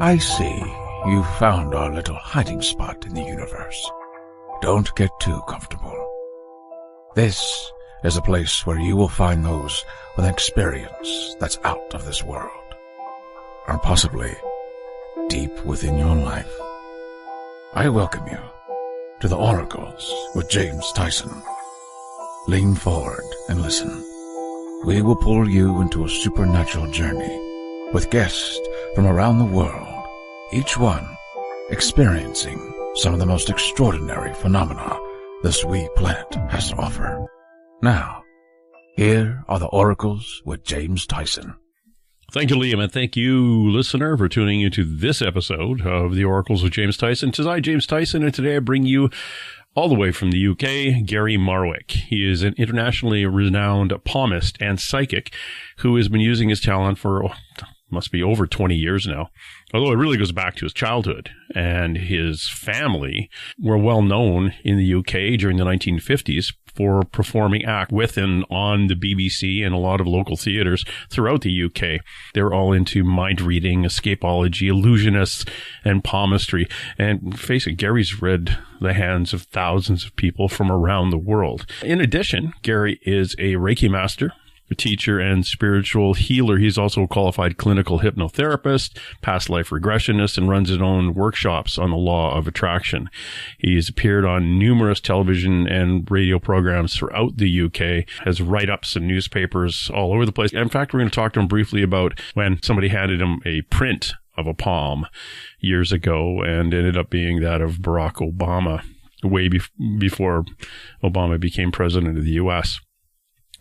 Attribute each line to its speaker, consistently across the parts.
Speaker 1: I see you found our little hiding spot in the universe. Don't get too comfortable. This is a place where you will find those with an experience that's out of this world, or possibly deep within your life. I welcome you to the Oracles with James Tyson. Lean forward and listen. We will pull you into a supernatural journey with guests from around the world, each one experiencing some of the most extraordinary phenomena this wee planet has to offer. Now, here are the Oracles with James Tyson.
Speaker 2: Thank you, Liam, and thank you, listener, for tuning into this episode of the Oracles with James Tyson. It is I, James Tyson, and today I bring you all the way from the UK, Gary Markwick. He is an internationally renowned palmist and psychic who has been using his talent for must be over 20 years now, although it really goes back to his childhood. And his family were well known in the UK during the 1950s for performing act with and on the BBC and a lot of local theaters throughout the UK. They were all into mind reading, escapology, illusionists, and palmistry. And face it, Gary's read the hands of thousands of people from around the world. In addition, Gary is a Reiki Master, a teacher and spiritual healer. He's also a qualified clinical hypnotherapist, past life regressionist, and runs his own workshops on the law of attraction. He's appeared on numerous television and radio programs throughout the UK, has write-ups in newspapers all over the place. In fact, we're going to talk to him briefly about when somebody handed him a print of a palm years ago and ended up being that of Barack Obama, way before Obama became president of the U.S.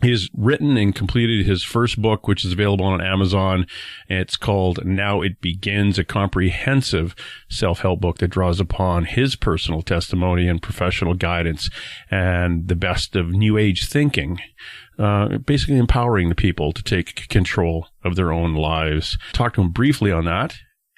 Speaker 2: He has written and completed his first book, which is available on Amazon. It's called Now It Begins, a comprehensive self-help book that draws upon his personal testimony and professional guidance and the best of New Age thinking, basically empowering the people to take control of their own lives. Talked to him briefly on that.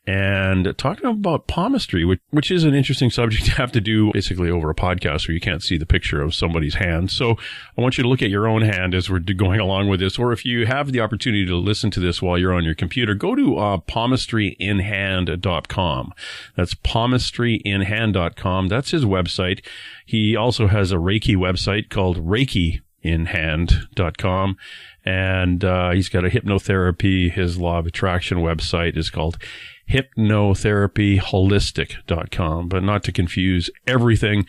Speaker 2: And talking about palmistry, which is an interesting subject to have to do basically over a podcast where you can't see the picture of somebody's hand. So I want you to look at your own hand as we're going along with this. Or if you have the opportunity to listen to this while you're on your computer, go to palmistryinhand.com. That's palmistryinhand.com. That's his website. He also has a Reiki website called reikiinhand.com. And he's got a hypnotherapy. His law of attraction website is called hypnotherapyholistic.com, but not to confuse everything.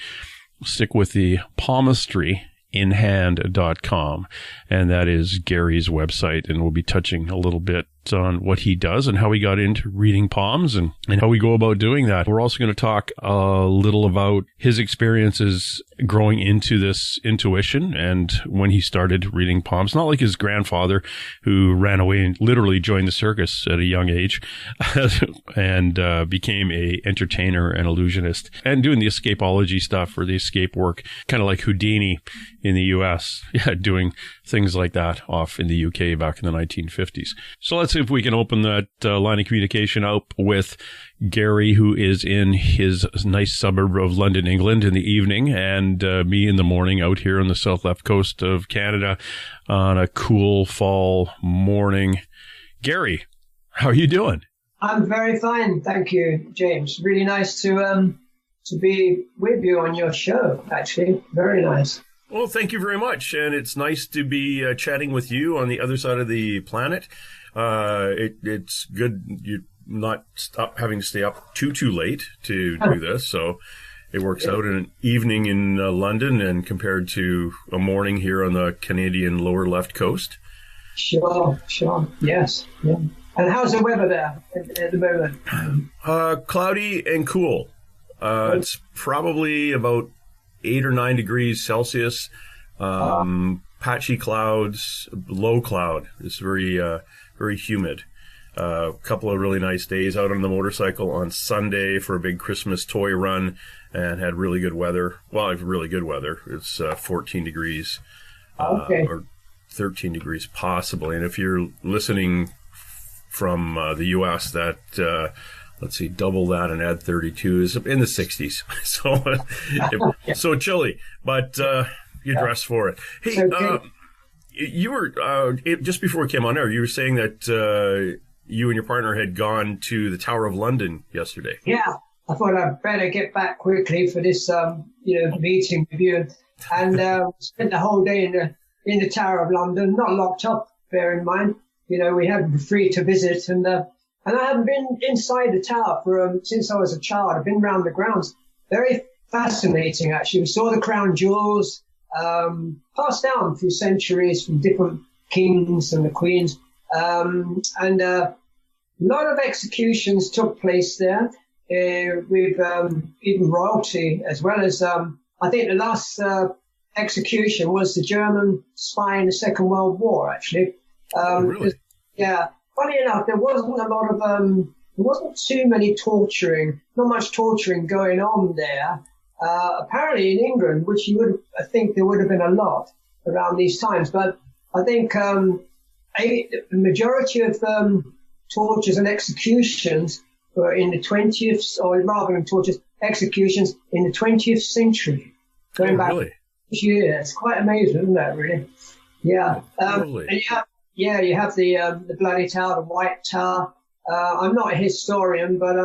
Speaker 2: Stick with the palmistryinhand.com, and that is Gary's website, and we'll be touching a little bit on what he does and how he got into reading palms and how we go about doing that. We're also going to talk a little about his experiences growing into this intuition and when he started reading palms. Not like his grandfather, who ran away and literally joined the circus at a young age and became a entertainer and illusionist and doing the escapology stuff or the escape work, kind of like Houdini in the US, doing things like that off in the UK back in the 1950s. So let's see if we can open that line of communication up with Gary, who is in his nice suburb of London, England in the evening, and me in the morning out here on the south left coast of Canada on a cool fall morning. Gary, how are you doing?
Speaker 3: I'm very fine, thank you, James. Really nice to be with you on your show, actually. Very nice.
Speaker 2: Well, thank you very much, and it's nice to be chatting with you on the other side of the planet. It's good you're not having to stay up too late to do this, so it works out in an evening in London and compared to a morning here on the Canadian lower left coast.
Speaker 3: Sure, yes. Yeah. And how's the weather there at the moment?
Speaker 2: Cloudy and cool. It's probably about 8 or 9 degrees Celsius, patchy clouds, low cloud. It's very humid. A couple of really nice days out on the motorcycle on Sunday for a big Christmas toy run and had really good weather. Well, really good weather. It's 14 degrees or 13 degrees possibly. And if you're listening from the U.S., that let's see, double that and add 32 is in the 60s. So chilly, but you dress for it. Hey, you were just before we came on air, you were saying that you and your partner had gone to the Tower of London yesterday.
Speaker 3: Yeah, I thought I'd better get back quickly for this, meeting with you, and spent the whole day in the Tower of London, not locked up. Bear in mind, we had free to visit, and I haven't been inside the tower for since I was a child. I've been around the grounds. Very fascinating, actually. We saw the crown jewels passed down through centuries from different kings and the queens, and a lot of executions took place there with even royalty, as well as I think the last execution was the German spy in the Second World War, actually.
Speaker 2: Really?
Speaker 3: Yeah. Funny enough, there wasn't a lot of, there wasn't too many torturing, not much torturing going on there. Apparently in England, which I think there would have been a lot around these times, but I think the majority of tortures and executions were in the 20th, or rather than tortures, executions in the 20th century. Going back years. Quite amazing, isn't that, really? Yeah.
Speaker 2: Totally.
Speaker 3: And you have the Bloody Tower, the White Tower. I'm not a historian, but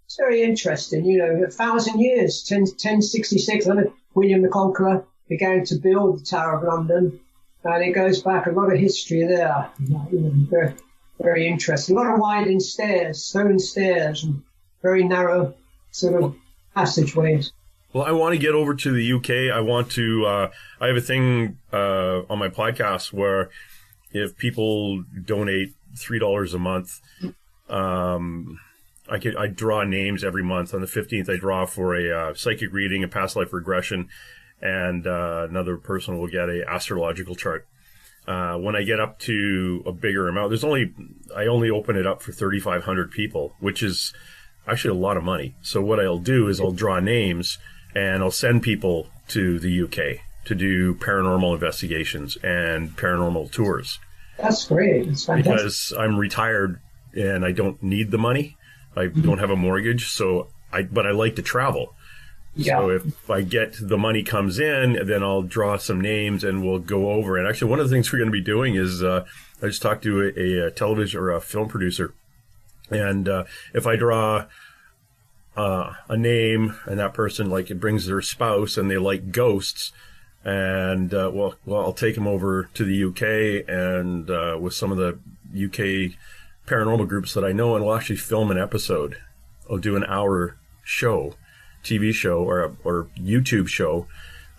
Speaker 3: it's very interesting. 1,000 years, 1066, William the Conqueror began to build the Tower of London, and it goes back a lot of history there. Very, very interesting. A lot of winding stairs, stone stairs, and very narrow sort of passageways.
Speaker 2: Well, I want to get over to the UK. I want to, I have a thing on my podcast where if people donate $3 a month, I draw names every month. On the 15th, I draw for a psychic reading, a past life regression, and another person will get a astrological chart. When I get up to a bigger amount, I only open it up for 3,500 people, which is actually a lot of money. So what I'll do is I'll draw names and I'll send people to the UK to do paranormal investigations and paranormal tours.
Speaker 3: That's great. That's fantastic.
Speaker 2: Because I'm retired and I don't need the money. I don't have a mortgage, but I like to travel. Yeah. So if I get the money comes in, then I'll draw some names and we'll go over. And actually, one of the things we're going to be doing is I just talked to a television or a film producer, and if I draw a name and that person, like, it brings their spouse and they like ghosts, and well, I'll take them over to the UK and with some of the UK paranormal groups that I know, and we'll actually film an episode. I'll do an hour show, TV show or YouTube show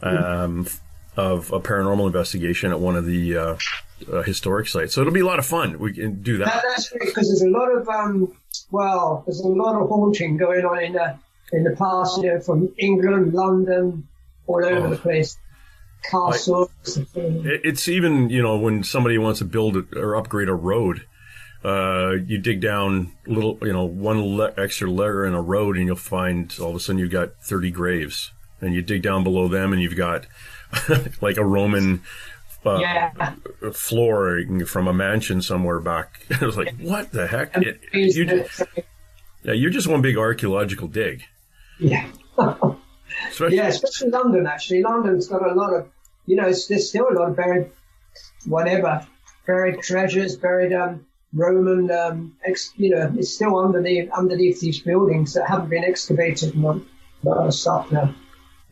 Speaker 2: of a paranormal investigation at one of the historic sites. So it'll be a lot of fun. We can do that.
Speaker 3: That's great, because there's a lot of there's a lot of haunting going on in the past, from England, London, all over the place. Castles.
Speaker 2: It's even, when somebody wants to build or upgrade a road, you dig down one extra layer in a road, and you'll find all of a sudden you've got 30 graves, and you dig down below them and you've got like a Roman floor from a mansion somewhere back. It was like, what the heck? You're just one big archaeological dig.
Speaker 3: Yeah. Especially London, actually. London's got a lot of, there's still a lot of buried treasures, buried Roman, it's still underneath these buildings that haven't been excavated and a lot of stuff now.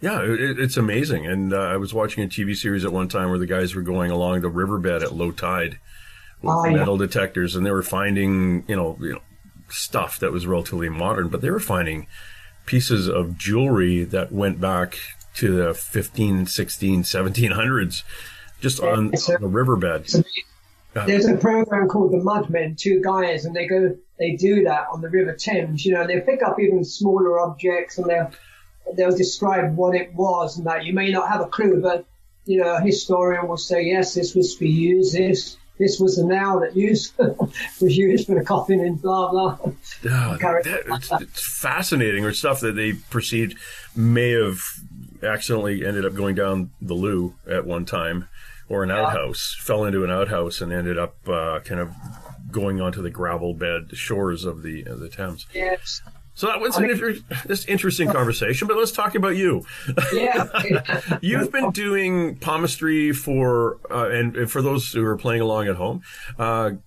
Speaker 2: Yeah, it's amazing. And I was watching a TV series at one time where the guys were going along the riverbed at low tide with metal detectors, and they were finding, stuff that was relatively modern, but they were finding pieces of jewelry that went back to the 15, 16, 1700s just on the riverbed.
Speaker 3: There's a program called The Mudmen, two guys, and they do that on the River Thames. They pick up even smaller objects, and they'll describe what it was, and that you may not have a clue, but a historian will say, yes, this was for use. This was the nail that was used for the coffin, and blah blah.
Speaker 2: It's fascinating, or stuff that they perceived may have accidentally ended up going down the loo at one time, or an outhouse, fell into an outhouse and ended up kind of going onto the gravel bed shores of the Thames.
Speaker 3: Yes.
Speaker 2: So that was this interesting conversation, but let's talk about you.
Speaker 3: Yeah.
Speaker 2: You've been doing palmistry for, and for those who are playing along at home,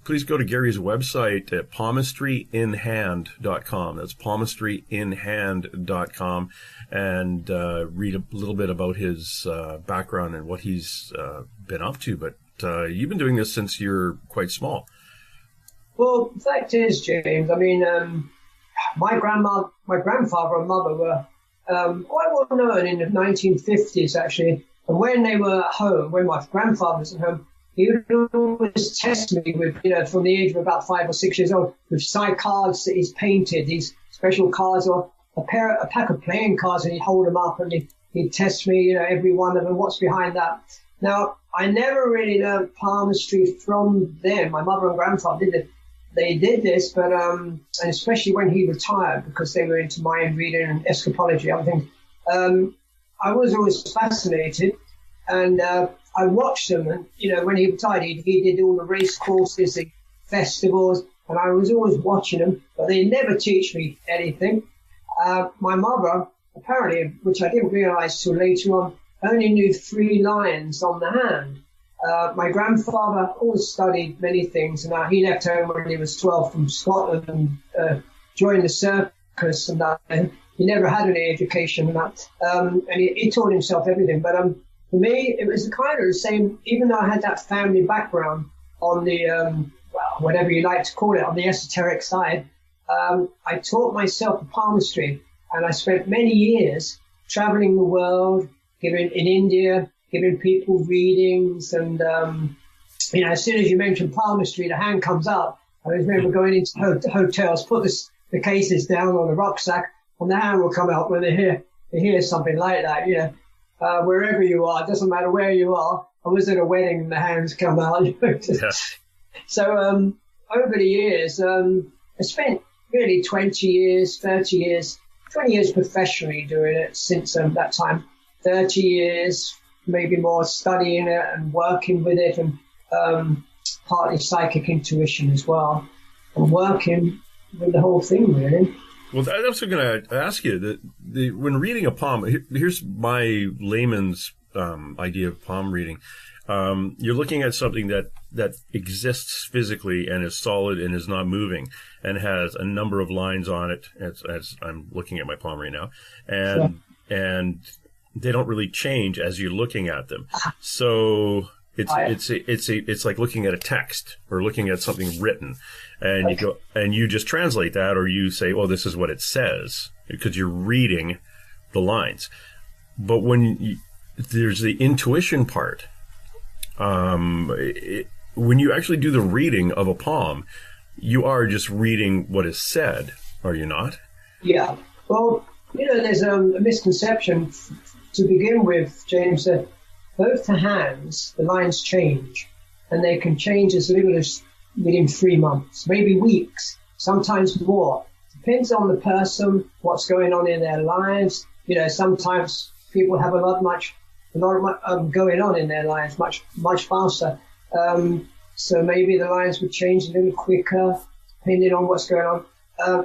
Speaker 2: please go to Gary's website at palmistryinhand.com. That's palmistryinhand.com, and read a little bit about his background and what he's been up to. But you've been doing this since you're quite small.
Speaker 3: Well, the fact is, James, I mean, my grandfather and mother were quite well known in the 1950s, actually. And when they were at home, when my grandfather was at home, he would always test me with, from the age of about 5 or 6 years old, with side cards that he's painted, these special cards, or a pack of playing cards, and he'd hold them up and he'd test me, every one of them, what's behind that. Now, I never really learned palmistry from them. My mother and grandfather did it. They did this, but and especially when he retired, because they were into mind reading and escapology, other things. I was always fascinated, and I watched them. And when he retired, he did all the race courses, the festivals, and I was always watching them. But they never teach me anything. My mother, apparently, which I didn't realise till later on, only knew 3 lines on the hand. My grandfather always studied many things, and he left home when he was 12 from Scotland and joined the circus, and that. And he never had any education and that. And he taught himself everything. But for me, it was kind of the same, even though I had that family background on the, whatever you like to call it, on the esoteric side. I taught myself palmistry, and I spent many years traveling the world, in India, giving people readings, and as soon as you mention palmistry, the hand comes up. I remember going into hotels, put the cases down on the rucksack, and the hand will come out when they hear something like that. Wherever you are, it doesn't matter where you are. I was at a wedding and the hands come out. So over the years, I spent really 20 years, 30 years, 20 years professionally doing it since that time. 30 years, maybe more, studying it and working with it, and partly psychic intuition as well, and working with the whole thing, really.
Speaker 2: Well, I was going to ask you that when reading a palm, here's my layman's idea of palm reading. You're looking at something that exists physically and is solid and is not moving, and has a number of lines on it. As I'm looking at my palm right now, and they don't really change as you're looking at them. So it's like looking at a text or looking at something written, and you go and you just translate that, or you say, "Oh, this is what it says," because you're reading the lines. But when there's the intuition part, when you actually do the reading of a palm, you are just reading what is said, are you not? Yeah.
Speaker 3: Well, there's a misconception to begin with, James, that both the hands, the lines change, and they can change as little as within 3 months, maybe weeks, sometimes more. Depends on the person, what's going on in their lives. Sometimes people have a lot going on in their lives, much faster. So maybe the lines would change a little quicker, depending on what's going on.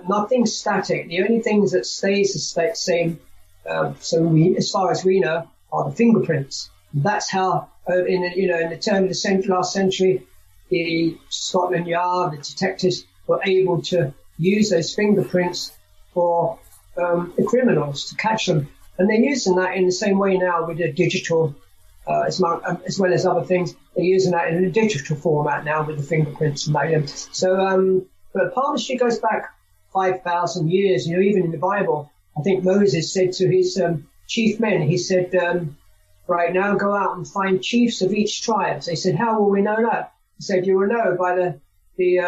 Speaker 3: Nothing's static. The only things that stays the same, as far as we know, are the fingerprints. That's how, in the turn of the last century, the Scotland Yard, the detectives were able to use those fingerprints for the criminals to catch them. And they're using that in the same way now with the digital, as well as other things. They're using that in a digital format now with the fingerprints and that. So, but palmistry goes back 5,000 years. Even in the Bible, I think Moses said to his chief men, he said, right now go out and find chiefs of each tribe. They said, how will we know that? He said, you will know by the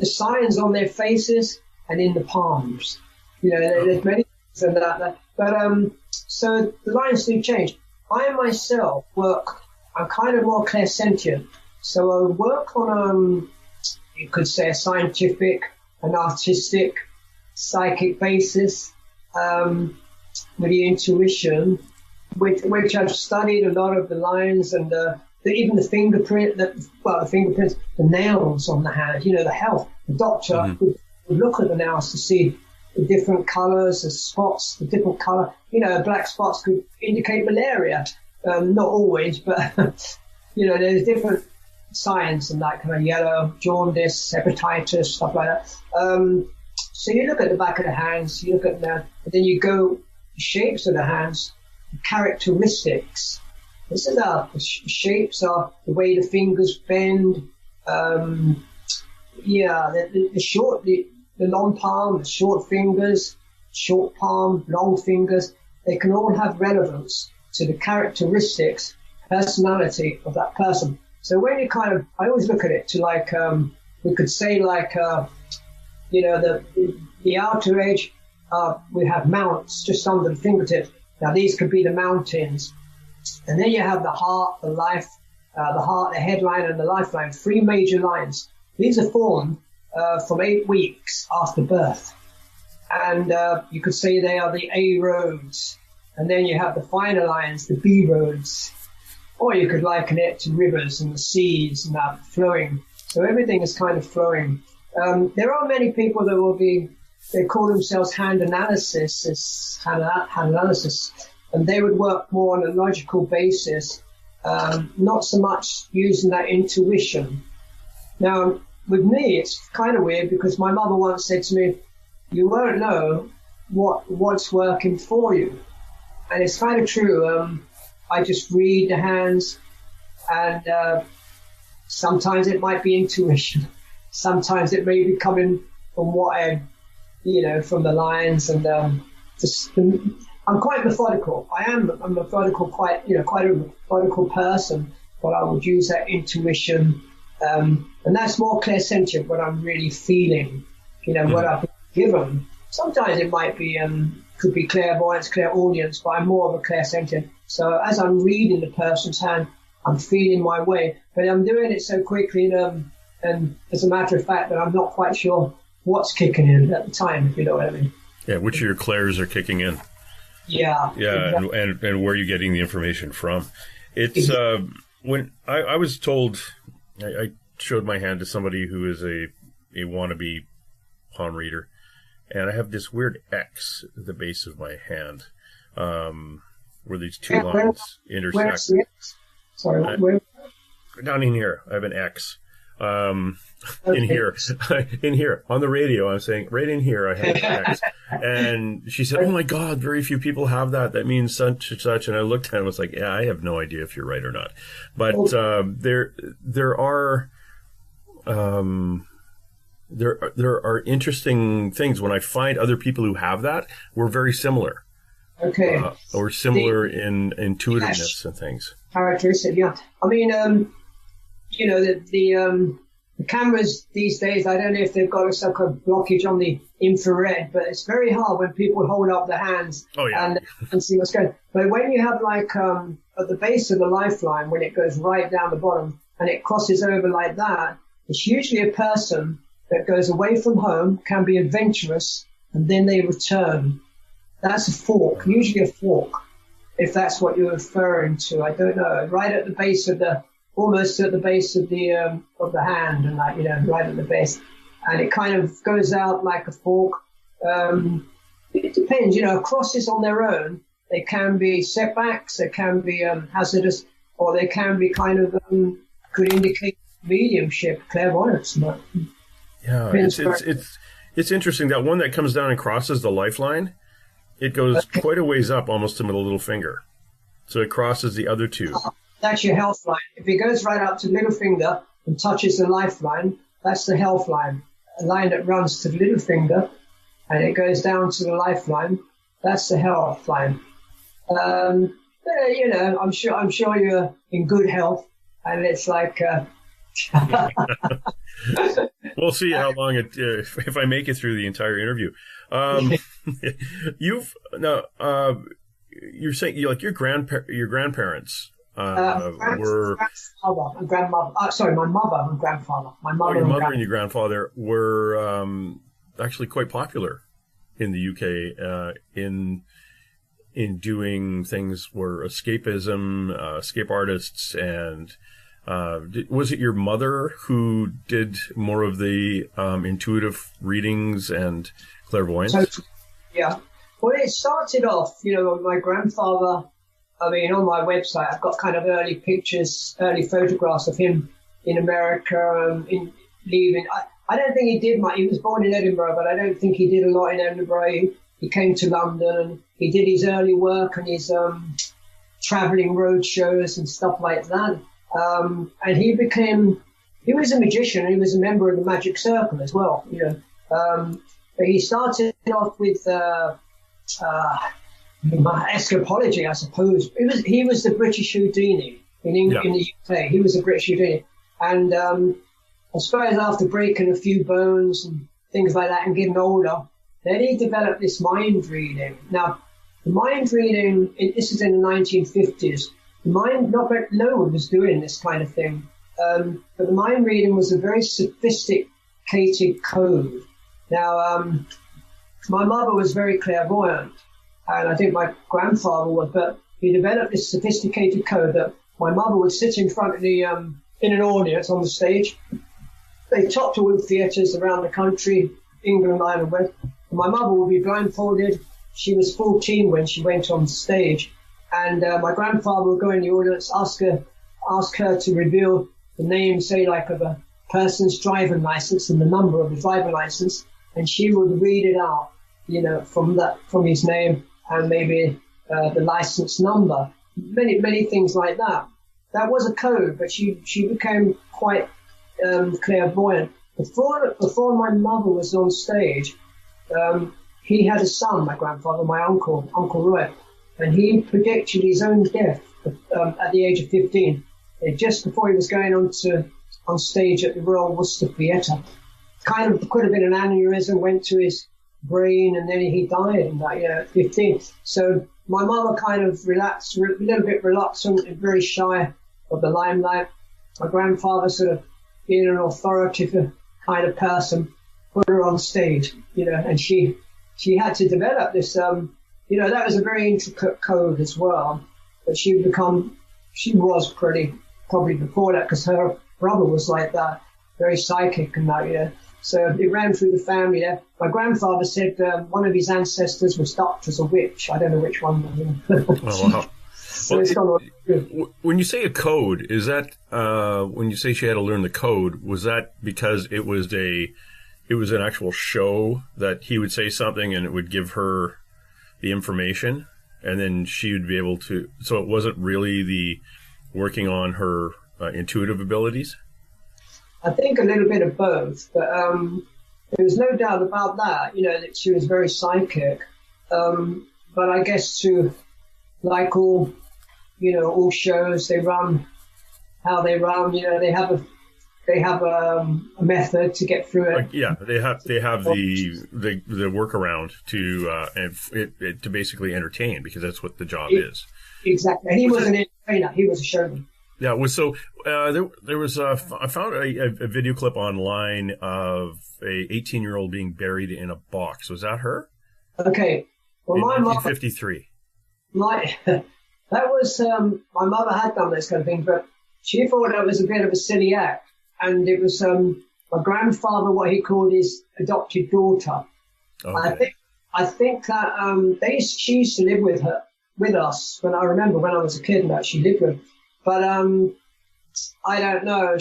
Speaker 3: signs on their faces and in the palms. There's many things in that. But so the lines do change. I myself I'm kind of more clairsentient. So I work on, you could say, a scientific, an artistic, psychic basis, with the intuition, which I've studied a lot of the lines and even the fingerprints, the nails on the hand, the health. The doctor would look at the nails to see the different colours, the spots, the different colour. Black spots could indicate malaria. Not always, but, there's different signs and that kind of yellow, jaundice, hepatitis, stuff like that. So you look at the back of the hands, you look at and then you go the shapes of the hands, the characteristics. This is the shapes are the way the fingers bend. The long palm, the short fingers, short palm, long fingers. They can all have relevance to the characteristics, personality of that person. So when you I always look at it to we could say the outer edge, we have mounts just under the fingertips. Now these could be the mountains. And then you have the heart, the life, the headline and the lifeline, 3 major lines. These are formed from 8 weeks after birth. And you could say they are the A roads. And then you have the finer lines, the B roads. Or you could liken it to rivers and the seas and that flowing. So everything is kind of flowing. There are many people that they call themselves hand analysis, and they would work more on a logical basis, not so much using that intuition. Now, with me, it's kind of weird because my mother once said to me, you won't know what's working for you. And it's kind of true. I just read the hands, and sometimes it might be intuition. Sometimes it may be coming from what from the lines, and I'm quite methodical. I'm methodical, quite a methodical person, but I would use that intuition, and that's more clairsentient, what I'm really feeling, what I've been given. Sometimes it might be, could be clairvoyance, clairaudience, but I'm more of a clairsentient. So as I'm reading the person's hand, I'm feeling my way, but I'm doing it so quickly, and as a matter of fact, that I'm not quite sure what's kicking in at the time, if you know what I mean.
Speaker 2: Yeah, which of your clairs are kicking in.
Speaker 3: Yeah.
Speaker 2: Yeah,
Speaker 3: exactly.
Speaker 2: and where are you getting the information from? It's when I was told, I showed my hand to somebody who is a wannabe palm reader, and I have this weird X at the base of my hand, where these 2 lines intersect.
Speaker 3: Sorry, where?
Speaker 2: Down in here, I have an X. In here on the radio, I'm saying right in here I have an X. And she said, "Oh my God, very few people have that. That means such and such." And I looked at it and was like, "Yeah, I have no idea if you're right or not." But there are interesting things when I find other people who have that. We're very similar.
Speaker 3: Okay.
Speaker 2: Or similar in intuitiveness and things.
Speaker 3: Characteristic, yeah. I mean, the cameras these days, I don't know if they've got a sort of blockage on the infrared, but it's very hard when people hold up their hands and see what's going on. But when you have at the base of the lifeline, when it goes right down the bottom and it crosses over like that, it's usually a person that goes away from home, can be adventurous, and then they return. That's a fork, usually a fork, if that's what you're referring to. I don't know. Right at the base of almost at the base of the hand, and right at the base, and it kind of goes out like a fork. It depends, crosses on their own. They can be setbacks, they can be hazardous, or they can be kind of could indicate mediumship, clairvoyance.
Speaker 2: Yeah, it's interesting that one that comes down and crosses the lifeline. It goes quite a ways up, almost to the little finger, so it crosses the other 2.
Speaker 3: That's your health line. If it goes right up to the middle finger and touches the lifeline, that's the health line. A line that runs to the little finger and it goes down to the lifeline, that's the health line. I'm sure you're in good health, and it's like.
Speaker 2: We'll see how long if I make it through the entire interview. You're saying your grandparents. Were
Speaker 3: grandmother. Sorry, my mother and grandfather. My mother.
Speaker 2: Your mother and your grandfather were actually quite popular in the UK in doing things were escapism, escape artists, and Was it your mother who did more of the intuitive readings and clairvoyance?
Speaker 3: So, yeah. Well, it started off, my grandfather. I mean, on my website, I've got kind of early pictures, early photographs of him in America, leaving. I don't think he did much. He was born in Edinburgh, but I don't think he did a lot in Edinburgh. He came to London and he did his early work and his traveling road shows and stuff like that. And he was a magician and he was a member of the Magic Circle as well, But he started off with escapology, I suppose. He was the British Houdini in the UK. He was the British Houdini. And I suppose after breaking a few bones and things like that and getting older, then he developed this mind reading. Now, the mind reading, this is in the 1950s. Not very, no one was doing this kind of thing. But the mind reading was a very sophisticated code. Now, my mother was very clairvoyant, and I think my grandfather was, but he developed this sophisticated code that my mother would sit in front of the, in an audience on the stage. They topped all the theatres around the country, England, Ireland, West. And my mother would be blindfolded. She was 14 when she went on stage. And my grandfather would go in the audience, ask her to reveal the name, say, like, of a person's driving license and the number of the driving license. And she would read it out, from his name and maybe the license number. Many things like that. That was a code, but she became quite clairvoyant. Before my mother was on stage, he had a son, my grandfather, my Uncle Roy, and he predicted his own death at the age of 15, just before he was going on stage at the Royal Worcester Theatre. Kind of could have been an aneurysm, went to his brain, and then he died at 15. So my mother kind of relaxed, a little bit reluctant and very shy of the limelight. My grandfather sort of being an authoritative kind of person, put her on stage, and she had to develop this, that was a very intricate code as well. But she was probably before that, because her brother was like that, very psychic and that, So it ran through the family there. My grandfather said one of his ancestors was dubbed as a witch. I don't know which one.
Speaker 2: Oh, wow.
Speaker 3: So it's gone on good.
Speaker 2: When you say a code, is that when you say she had to learn the code, was that because it was an actual show that he would say something and it would give her the information, and then she would be able to? So it wasn't really the working on her intuitive abilities?
Speaker 3: I think a little bit of both, but there was no doubt about that, that she was very psychic. But I guess like all shows, they run how they run. They have a method to get through it.
Speaker 2: Yeah, they have the workaround to basically entertain, because that's what the job is.
Speaker 3: Exactly. He was an entertainer. He was a showman.
Speaker 2: Yeah, so there was I found a video clip online of a 18-year-old being buried in a box. Was that her?
Speaker 3: Okay. Well,
Speaker 2: in
Speaker 3: my
Speaker 2: 1953.
Speaker 3: That was my mother had done this kind of thing, but she thought that was a bit of a silly act, and it was my grandfather, what he called his adopted daughter. Okay. I think that she used to live with us when I was a kid, and that she lived with. But I don't know. I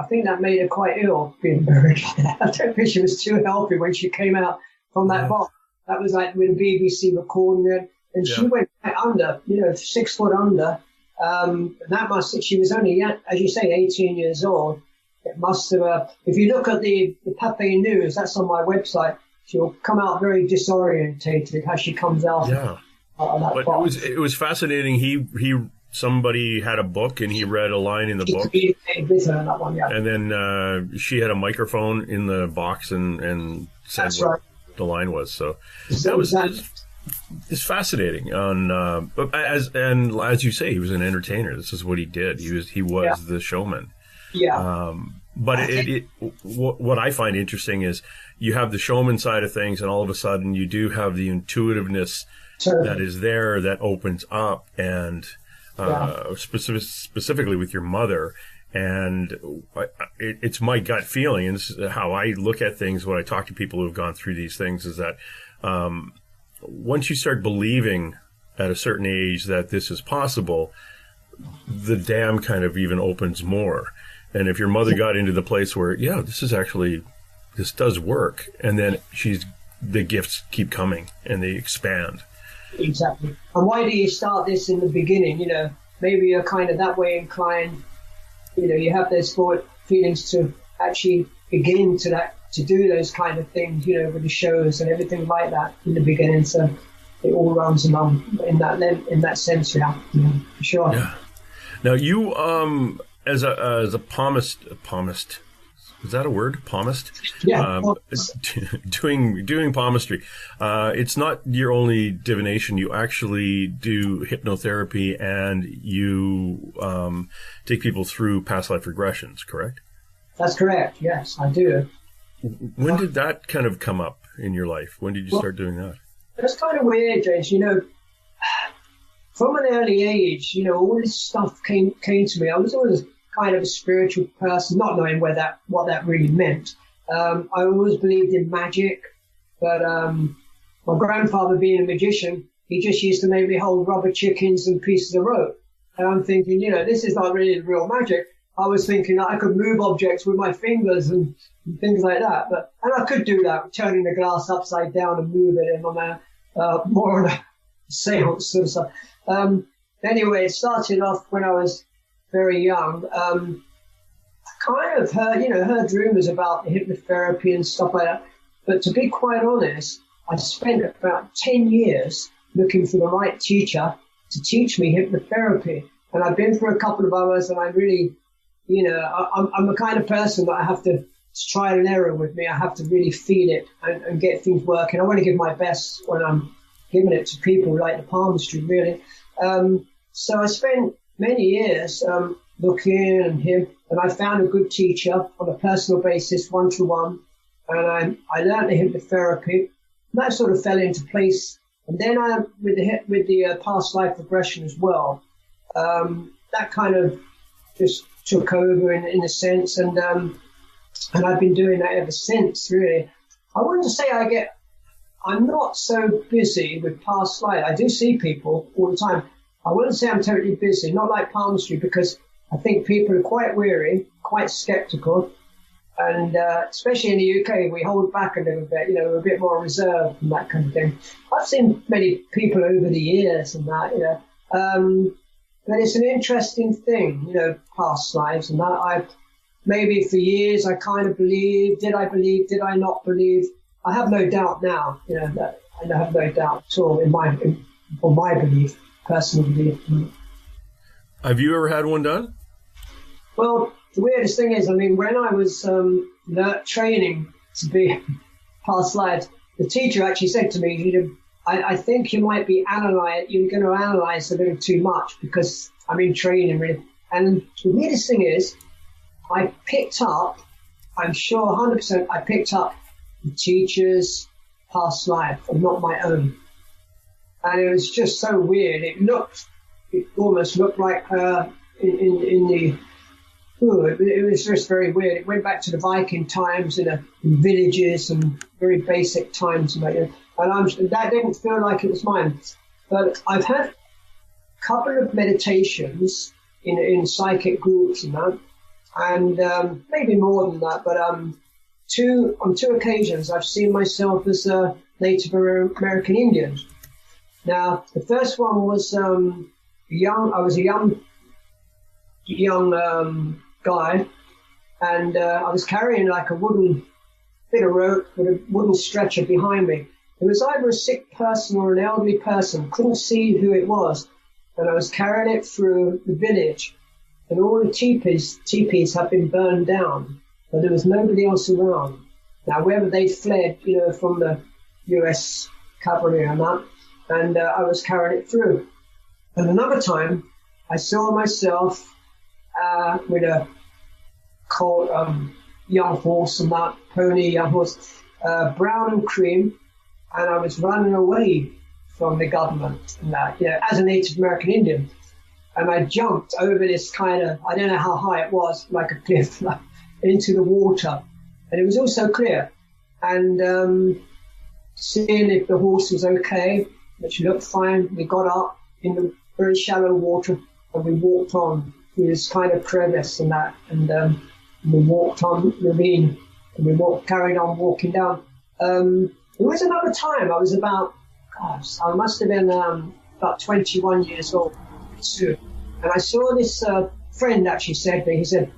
Speaker 3: think that made her quite ill being buried. I don't think she was too healthy when she came out from that box. That was like with a BBC recording it, and she went right under, 6 foot under. She was only, as you say, 18 years old. It must have. If you look at the Pathé News, that's on my website. She'll come out very disorientated how she comes out.
Speaker 2: Yeah.
Speaker 3: Of that
Speaker 2: but
Speaker 3: box.
Speaker 2: it was fascinating. Somebody had a book and he read a line in the book. And then she had a microphone in the box and said
Speaker 3: That's
Speaker 2: what
Speaker 3: right.
Speaker 2: the line was. So it's fascinating. But as you say, he was an entertainer. This is what he did. He was the showman.
Speaker 3: Yeah.
Speaker 2: But what I find interesting is you have the showman side of things, and all of a sudden you do have the intuitiveness that is there, that opens up. And specifically with your mother. And it's my gut feeling, and this is how I look at things when I talk to people who have gone through these things, is that once you start believing at a certain age that this is possible, the dam kind of even opens more. And if your mother got into the place where, yeah, this does work, and then the gifts keep coming and they expand.
Speaker 3: Exactly. And why do you start this in the beginning? Maybe you're kind of that way inclined. You have those feelings to actually begin to do those kind of things, with the shows and everything like that in the beginning. So it all runs along in that sense, for sure.
Speaker 2: Yeah. Now you, as a palmist, is that a word? Palmist?
Speaker 3: Yeah.
Speaker 2: Doing palmistry. It's not your only divination. You actually do hypnotherapy, and you take people through past life regressions, correct?
Speaker 3: That's correct. Yes, I do.
Speaker 2: When did that kind of come up in your life? When did you start doing that?
Speaker 3: It's kind of weird, James. From an early age, all this stuff came to me. I was always kind of a spiritual person, not knowing what that really meant. I always believed in magic, but my grandfather, being a magician, he just used to make me hold rubber chickens and pieces of rope. And I'm thinking, this is not really real magic. I was thinking that I could move objects with my fingers and things like that. And I could do that, turning the glass upside down and move it in on more on a seance sort of stuff. Anyway, it started off when I was very young. I kind of heard rumors about hypnotherapy and stuff like that. But to be quite honest, I spent about 10 years looking for the right teacher to teach me hypnotherapy. And I've been through a couple of others, and I really, I'm the kind of person that I have to try and error with me. I have to really feel it and get things working. I want to give my best when I'm giving it to people like the palmistry, really. So I spent many years looking and I found a good teacher on a personal basis, one-to-one, and I learned the hypnotherapy. That sort of fell into place. And then with the past life regression as well, that kind of just took over in a sense, and I've been doing that ever since, really. I wouldn't say I'm not so busy with past life. I do see people all the time. I wouldn't say I'm totally busy, not like palmistry, because I think people are quite weary, quite skeptical, and especially in the UK, we hold back a little bit, we're a bit more reserved and that kind of thing. I've seen many people over the years and that, but it's an interesting thing, past lives and that. Maybe for years I kind of believed, did I not believe? I have no doubt now, that I have no doubt at all in my belief, personal belief.
Speaker 2: Have you ever had one done?
Speaker 3: Well, the weirdest thing is, when I was training to be past lives, the teacher actually said to me, I think you might be you're going to analyze a little too much because I'm in training, really. And the weirdest thing is, I picked up, I'm sure 100% I picked up the teacher's past life and not my own. And it was just so weird. It almost looked like her in the, it was just very weird. It went back to the Viking times in villages and very basic times. And that didn't feel like it was mine. But I've had a couple of meditations in psychic groups and that, and maybe more than that, but on two occasions I've seen myself as a Native American Indian. Now, the first one was I was a young guy, and I was carrying like a wooden bit of rope with a wooden stretcher behind me. It was either a sick person or an elderly person. Couldn't see who it was, and I was carrying it through the village, and all the teepees had been burned down, but there was nobody else around. Now, whether they fled, from the U.S. cavalry or not, and I was carrying it through. And another time, I saw myself with a colt, young horse and that, pony, young horse, brown and cream, and I was running away from the government and that, as a Native American Indian. and I jumped over this kind of, I don't know how high it was, like a cliff, into the water. And it was also clear. And seeing if the horse was okay, which looked fine, we got up in the very shallow water and we walked on through this kind of crevice and that. And we walked on the ravine and we carried on walking down. There was another time, I was about, gosh, I must have been about 21 years old too. And I saw this friend actually said to me, he said,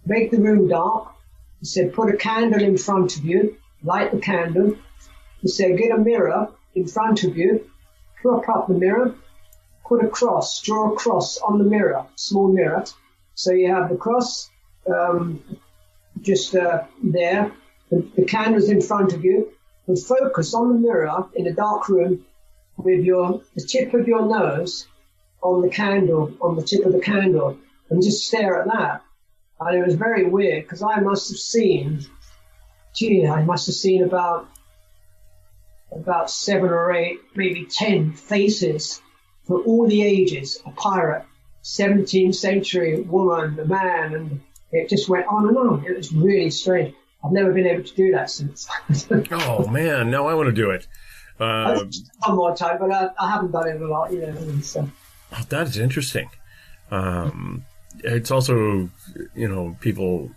Speaker 3: make the room dark. He said, put a candle in front of you, light the candle. He said, get a mirror in front of you, prop up the mirror, put a cross, draw a cross on the mirror, small mirror. So you have the cross just there, the candle's in front of you, and focus on the mirror in a dark room with the tip of your nose on the candle, on the tip of the candle, and just stare at that. And it was very weird because I must have seen about 7 or 8, maybe 10 faces for all the ages, a pirate, 17th century woman, a man, and it just went on and on. It was really strange. I've never been able to do that since.
Speaker 4: Oh, man. Now I want to do it.
Speaker 3: One more time, but I haven't done it a lot, So.
Speaker 4: Oh, that is interesting. It's also, people.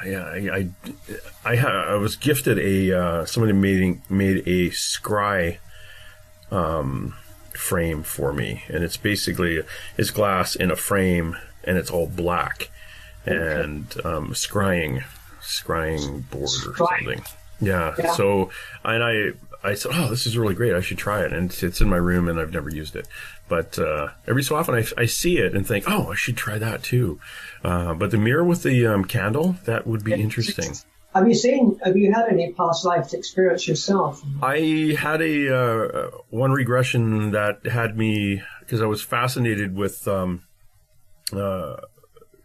Speaker 4: Yeah, I was gifted somebody made a scry frame for me, and it's basically it's glass in a frame, and it's all black, and scrying board or something. Yeah. So, and I said, oh, this is really great. I should try it. And it's in my room, and I've never used it. But every so often I see it and think, oh, I should try that too. But the mirror with the candle, that would be interesting.
Speaker 3: Have you had any past life experience yourself?
Speaker 4: I had one regression that had me, because I was fascinated with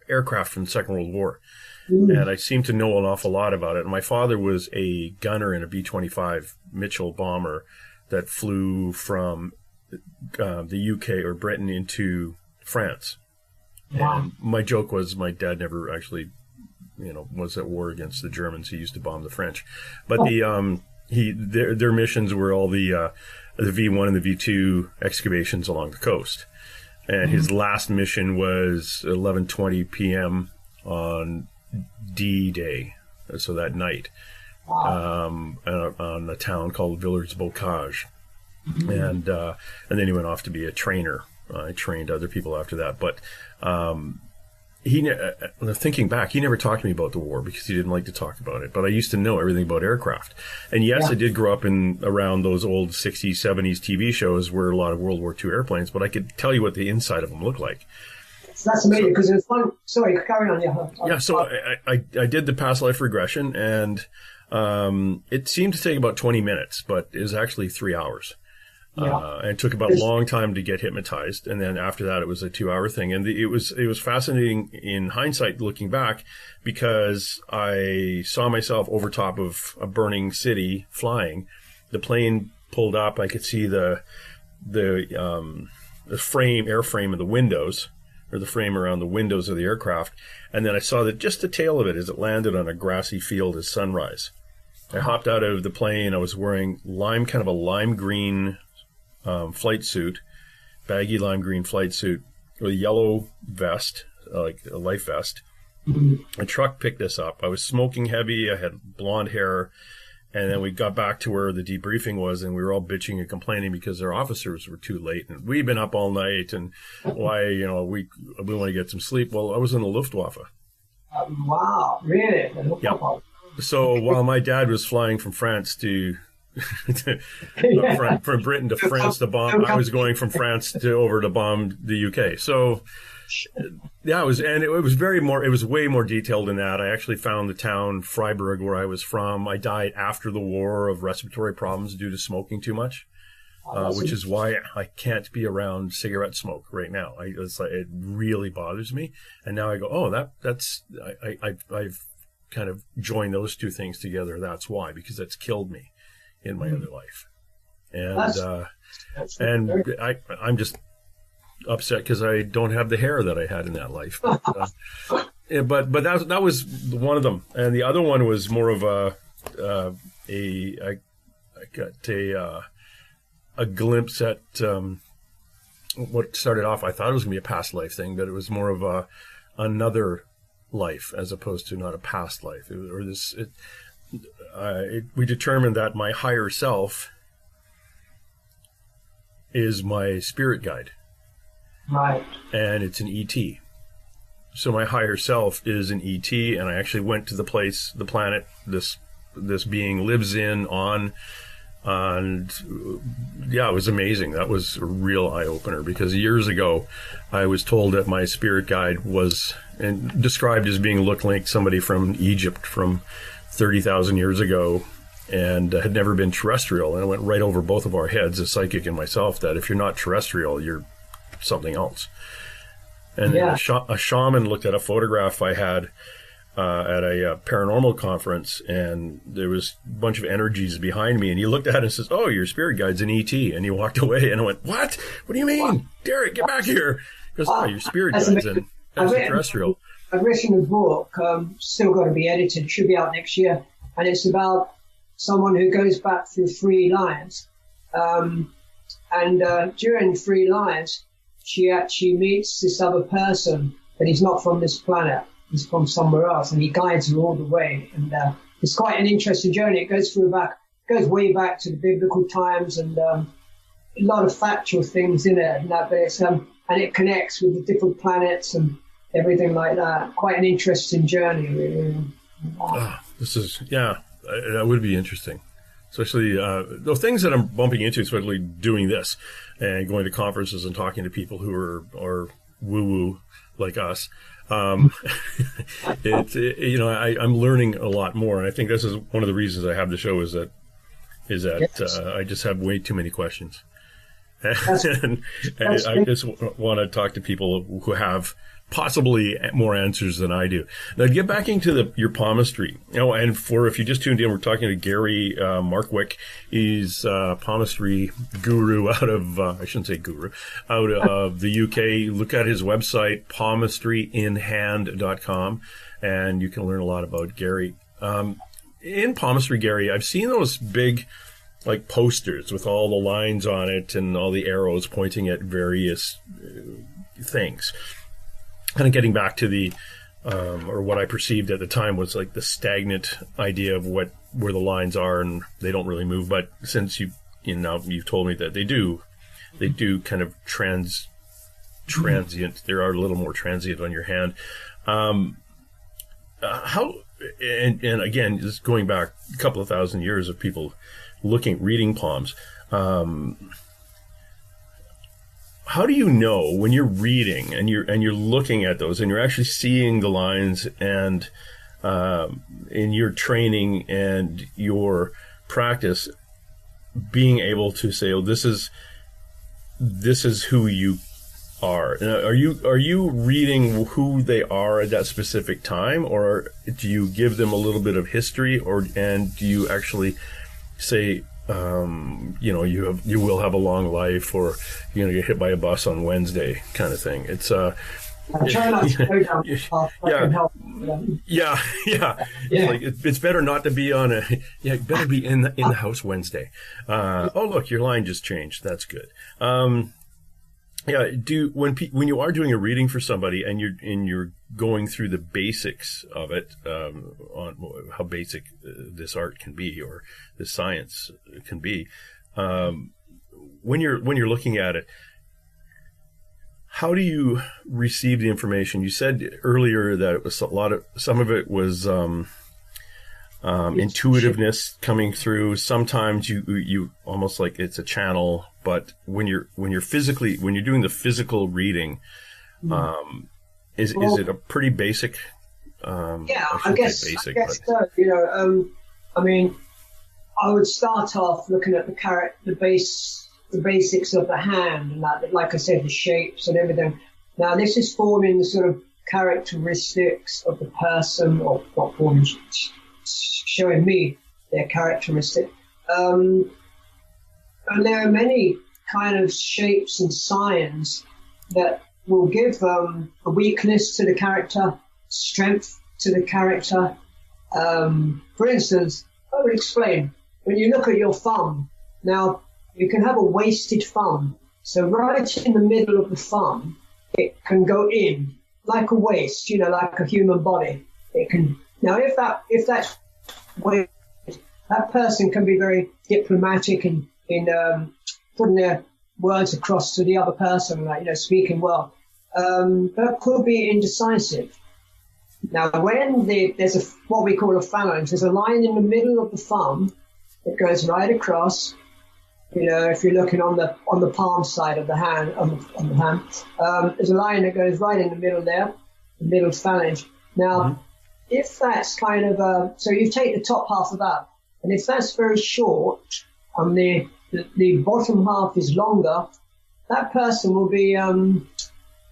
Speaker 4: aircraft from the Second World War. And I seem to know an awful lot about it. And my father was a gunner in a B-25 Mitchell bomber that flew from the UK or Britain into France. Wow. And my joke was my dad never actually, was at war against the Germans. He used to bomb the French. But their missions were all the V1 and the V2 excavations along the coast. And his last mission was 11:20 p.m. on D-Day, so that night, on a town called Villers-Bocage, and then he went off to be a trainer. I trained other people after that, but thinking back, he never talked to me about the war because he didn't like to talk about it. But I used to know everything about aircraft, and yes, I did grow up around those old 60s, 70s TV shows where a lot of World War II airplanes, but I could tell you what the inside of them looked like.
Speaker 3: That's amazing because it's fun. Sorry, carry on.
Speaker 4: Yeah, so I did the past life regression, and it seemed to take about 20 minutes, but it was actually 3 hours. And it took about a long time to get hypnotized, and then after that, it was a 2-hour thing. And it was fascinating in hindsight, looking back, because I saw myself over top of a burning city flying. The plane pulled up. I could see the airframe of the windows, or the frame around the windows of the aircraft, and then I saw just the tail of it as it landed on a grassy field at sunrise. I hopped out of the plane. I was wearing kind of a lime green flight suit, baggy lime green flight suit with a yellow vest, like a life vest. A truck picked us up. I was smoking heavy. I had blonde hair. And then we got back to where the debriefing was, and we were all bitching and complaining because our officers were too late. And we'd been up all night, and why, we want to get some sleep. Well, I was in the Luftwaffe.
Speaker 3: Wow, really?
Speaker 4: Yeah. So while my dad was flying from France from Britain to France to bomb, I was going from France over to bomb the UK. So yeah, it was way more detailed than that. I actually found the town Freiburg where I was from. I died after the war of respiratory problems due to smoking too much, which is why I can't be around cigarette smoke right now. It really bothers me. And now I go, oh, I've kind of joined those two things together. That's why, because that's killed me in my other life. And I'm just upset because I don't have the hair that I had in that life. But, yeah, but that was one of them, and the other one was more of I got a glimpse at what started off. I thought it was going to be a past life thing, but it was more of another life as opposed to not a past life. We determined that my higher self is my spirit guide,
Speaker 3: right?
Speaker 4: And it's an ET. So my higher self is an ET, and I actually went to the planet this being lives in on. And yeah, it was amazing. That was a real eye-opener, because years ago I was told that my spirit guide was described as being looked like somebody from Egypt from 30,000 years ago, and had never been terrestrial. And it went right over both of our heads, the psychic and myself, that if you're not terrestrial, you're something else. And
Speaker 3: yeah.
Speaker 4: A shaman looked at a photograph I had at a paranormal conference, and there was a bunch of energies behind me, and he looked at it and says, "Oh, your spirit guide's an ET," and he walked away, and I went, "What? What do you mean? What? Derek, get back here." He goes, "Oh, your spirit guide's an extraterrestrial."
Speaker 3: I've written a book, still got to be edited, should be out next year, and it's about someone who goes back through 3 lives. During 3 lives, she actually meets this other person, but he's not from this planet. He's from somewhere else, and he guides her all the way. And it's quite an interesting journey. It goes way back to the biblical times, and a lot of factual things in it. And but it's and it connects with the different planets and everything like that. Quite an interesting journey, really.
Speaker 4: That would be interesting. Especially the things that I'm bumping into, especially doing this and going to conferences and talking to people who are woo-woo like us. I'm learning a lot more, and I think this is one of the reasons I have the show is that yes. I just have way too many questions, and I just want to talk to people who have possibly more answers than I do. Now, get back into your palmistry. And if you just tuned in, we're talking to Gary Markwick. He's a palmistry guru out of, I shouldn't say guru, out of the UK. Look at his website, palmistryinhand.com, and you can learn a lot about Gary. In palmistry, Gary, I've seen those big, like, posters with all the lines on it and all the arrows pointing at various things. Kind of getting back to the, or what I perceived at the time was like the stagnant idea of where the lines are, and they don't really move. But since you've told me that they do kind of transient. They are a little more transient on your hand. How and again, just going back a couple of thousand years of people reading palms. How do you know when you're reading and you're looking at those and you're actually seeing the lines, and in your training and your practice, being able to say, "Oh, this is who you are"? Are you reading who they are at that specific time, or do you give them a little bit of history, and do you actually say, you will have a long life, or you're going to get hit by a bus on Wednesday, kind of thing? It's
Speaker 3: I try not to go down the path.
Speaker 4: Yeah. It's better not to be on better be in the house Wednesday. Oh, look, your line just changed. That's good. When you are doing a reading for somebody and you're going through the basics of it, on how basic this art can be or this science can be, when you're looking at it, how do you receive the information? You said earlier that it was some of it was intuitiveness coming through. Sometimes you almost like it's a channel, but when you're doing the physical reading, is it a pretty basic?
Speaker 3: I guess so. I mean, I would start off looking at the basics of the hand, and that, like I said, the shapes and everything. Now, this is forming the sort of characteristics of the person, or not forming, showing me their characteristic. And there are many kind of shapes and signs that will give a weakness to the character, strength to the character. For instance, I would explain, when you look at your thumb, now you can have a wasted thumb. So right in the middle of the thumb, it can go in like a waist, like a human body. It can. Now, if that's wasted, that person can be very diplomatic in putting their words across to the other person, like, speaking well. But could be indecisive. Now, when there's what we call a phalanx, there's a line in the middle of the thumb that goes right across. If you're looking on the palm side of the hand, on the hand, there's a line that goes right in the middle there, the middle phalanx. Now, if that's kind of so you take the top half of that, and if that's very short, and the bottom half is longer, that person will be.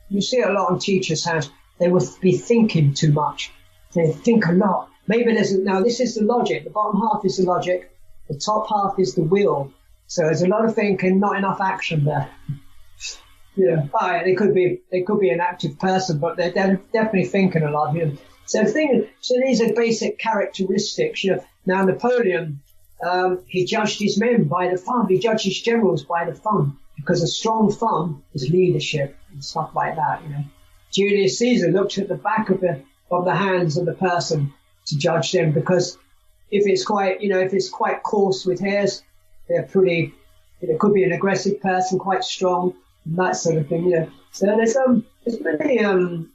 Speaker 3: You see it a lot on teachers' hands. They will be thinking too much. They think a lot. Maybe this is the logic. The bottom half is the logic. The top half is the will. So there's a lot of thinking, not enough action there. They could be an active person, but they're definitely thinking a lot. So these are basic characteristics. Now Napoleon, he judged his men by the thumb. He judged his generals by the thumb, because a strong thumb is leadership and stuff like that. Julius Caesar looked at the back of the hands of the person to judge them, because if it's quite coarse with hairs, they're pretty. It could be an aggressive person, quite strong, and that sort of thing. So there's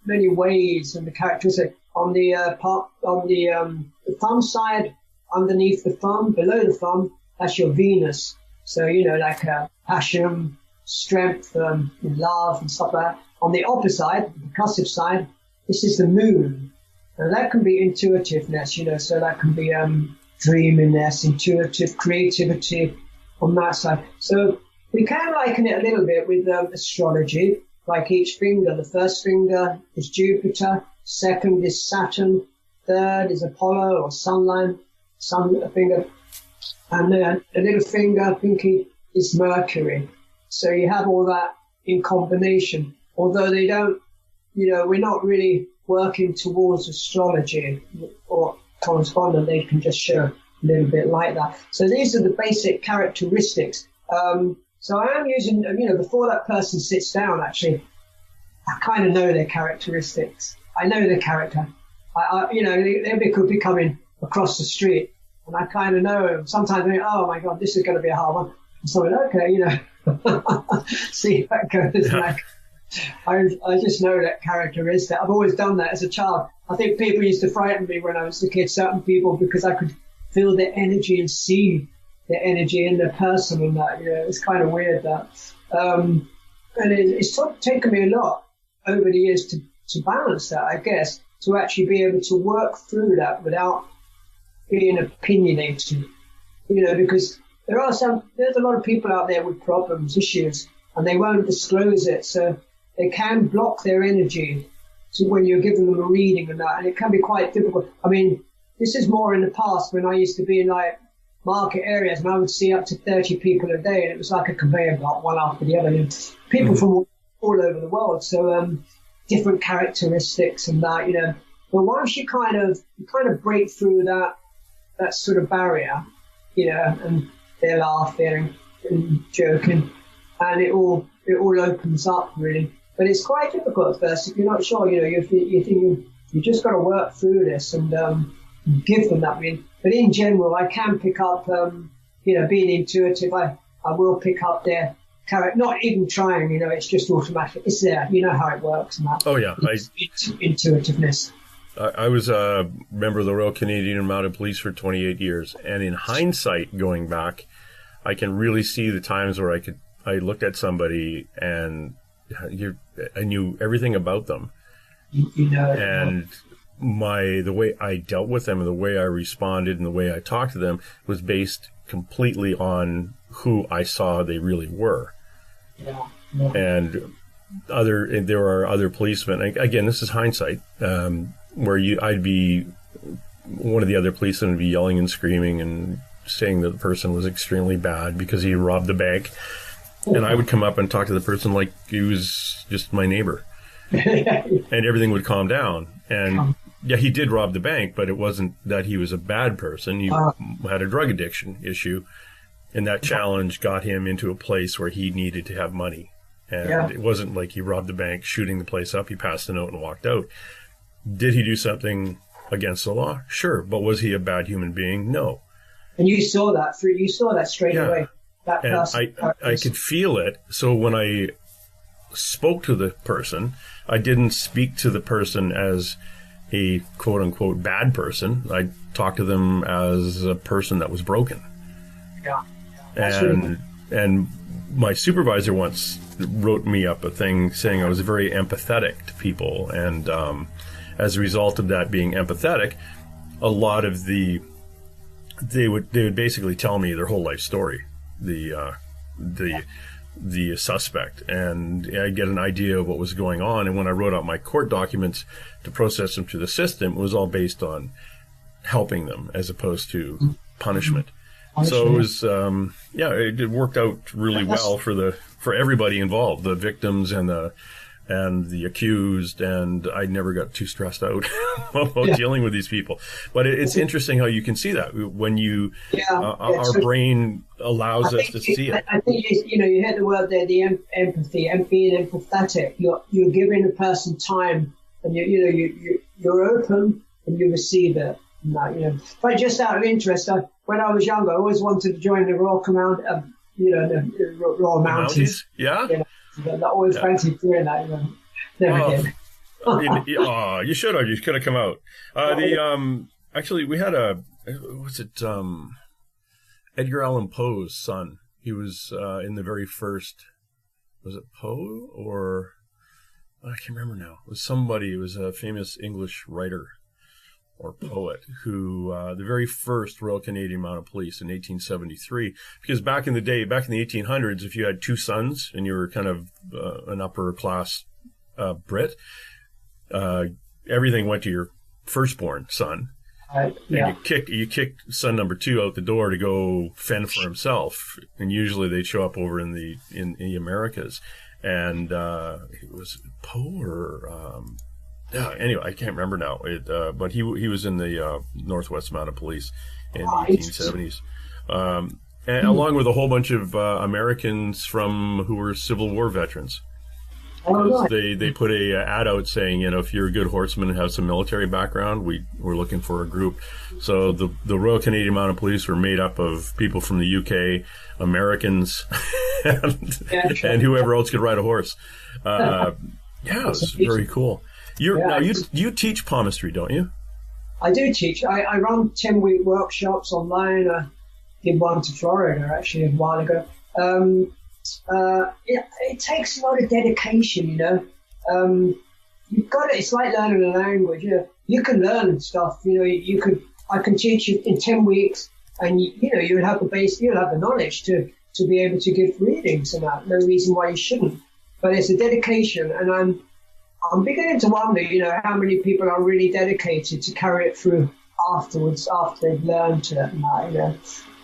Speaker 3: many ways and the characteristic on the thumb side, underneath the thumb, below the thumb. That's your Venus. So like passion, strength, love, and stuff like that. On the opposite side, the percussive side, this is the moon. And that can be intuitiveness, so that can be dreaminess, intuitive creativity on that side. So we can liken it a little bit with astrology, like each finger. The first finger is Jupiter, second is Saturn, third is Apollo or sun finger, and then a little finger, pinky, is Mercury. So you have all that in combination. Although they don't, we're not really working towards astrology or correspondence, they can just show a little bit like that. So these are the basic characteristics. So I am using, before that person sits down, actually, I kind of know their characteristics. I know their character. They could be coming across the street, and I kind of know them. Sometimes I think, oh my God, this is going to be a hard one. So I'm like, okay, see how it goes.
Speaker 4: Yeah.
Speaker 3: I just know that characteristic. I've always done that as a child. I think people used to frighten me when I was a kid, certain people, because I could feel their energy and see their energy in their person and that. It's kind of weird that. And it's taken me a lot over the years to balance that, I guess, to actually be able to work through that without being opinionated, because there's a lot of people out there with problems, issues, and they won't disclose it. So they can block their energy to when you're giving them a reading and that, and it can be quite difficult. I mean, this is more in the past when I used to be in like market areas and I would see up to 30 people a day, and it was like a conveyor belt, one after the other. People from all over the world, so different characteristics and that, But once you kind of break through that sort of barrier, and they're laughing and joking, and it all opens up really. But it's quite difficult at first if you're not sure. You think you just got to work through this and give them that reading. But in general, I can pick up, being intuitive. I will pick up their character, not even trying. It's just automatic. It's there. You know how it works and that.
Speaker 4: Oh yeah,
Speaker 3: it's intuitiveness.
Speaker 4: I was a member of the Royal Canadian Mounted Police for 28 years, and in hindsight, going back, I can really see the times where I looked at somebody and I knew everything about them, and the way I dealt with them and the way I responded and the way I talked to them was based completely on who I saw they really were.
Speaker 3: Yeah.
Speaker 4: And there are other policemen. Again, this is hindsight. Where I'd be one of the other policemen would be yelling and screaming and saying that the person was extremely bad because he robbed the bank, And I would come up and talk to the person like he was just my neighbor. And everything would calm down. And yeah, he did rob the bank, but it wasn't that he was a bad person. He had a drug addiction issue. And that challenge got him into a place where he needed to have money. And it wasn't like he robbed the bank, shooting the place up. He passed the note and walked out. Did he do something against the law? Sure. But was he a bad human being? No.
Speaker 3: And you saw that straight away. That person.
Speaker 4: I could feel it. So when I spoke to the person, I didn't speak to the person as a quote unquote bad person. I talked to them as a person that was broken.
Speaker 3: Yeah.
Speaker 4: And my supervisor once wrote me up a thing saying I was very empathetic to people, and as a result of that being empathetic, a lot of they would basically tell me their whole life story, the suspect, and I get an idea of what was going on. And when I wrote out my court documents to process them through the system, it was all based on helping them as opposed to punishment. So it was, it worked out really well for everybody involved, the victims and the accused, and I never got too stressed out about dealing with these people. But it's interesting how you can see that when our brain allows us to see it.
Speaker 3: I think you hit the word there, the empathy, and being empathetic. You're giving a person time, and you're open and you receive it. But just out of interest, when I was younger, I always wanted to join the Royal Command, the Royal Mounties.
Speaker 4: Yeah.
Speaker 3: I always fancied doing that. Never did.
Speaker 4: You should have. You could have come out. Actually, we had Edgar Allan Poe's son. He was in the very first. Was it Poe or I can't remember now. It was a famous English writer or poet who, the very first Royal Canadian Mounted Police in 1873, because back in the 1800s, if you had two sons and you were kind of an upper class Brit, everything went to your firstborn son. And you kicked son number two out the door to go fend for himself, and usually they'd show up over in the Americas, and it was Poe or anyway, I can't remember now. But he was in the Northwest Mounted Police in the 1870s, and along with a whole bunch of Americans who were Civil War veterans. They put a ad out saying, if you're a good horseman and have some military background, we're looking for a group. So the Royal Canadian Mounted Police were made up of people from the UK, Americans, and whoever else could ride a horse. It was very cool. You teach palmistry, don't you?
Speaker 3: I do teach. I run 10-week workshops online. I did one to Florida actually a while ago. It takes a lot of dedication, You've got it. It's like learning a language. You can learn stuff. I can teach you in 10 weeks, and you'll have the base. You'll have the knowledge to be able to give readings and that. No reason why you shouldn't. But it's a dedication, and I'm beginning to wonder, how many people are really dedicated to carry it through afterwards, after they've learned it.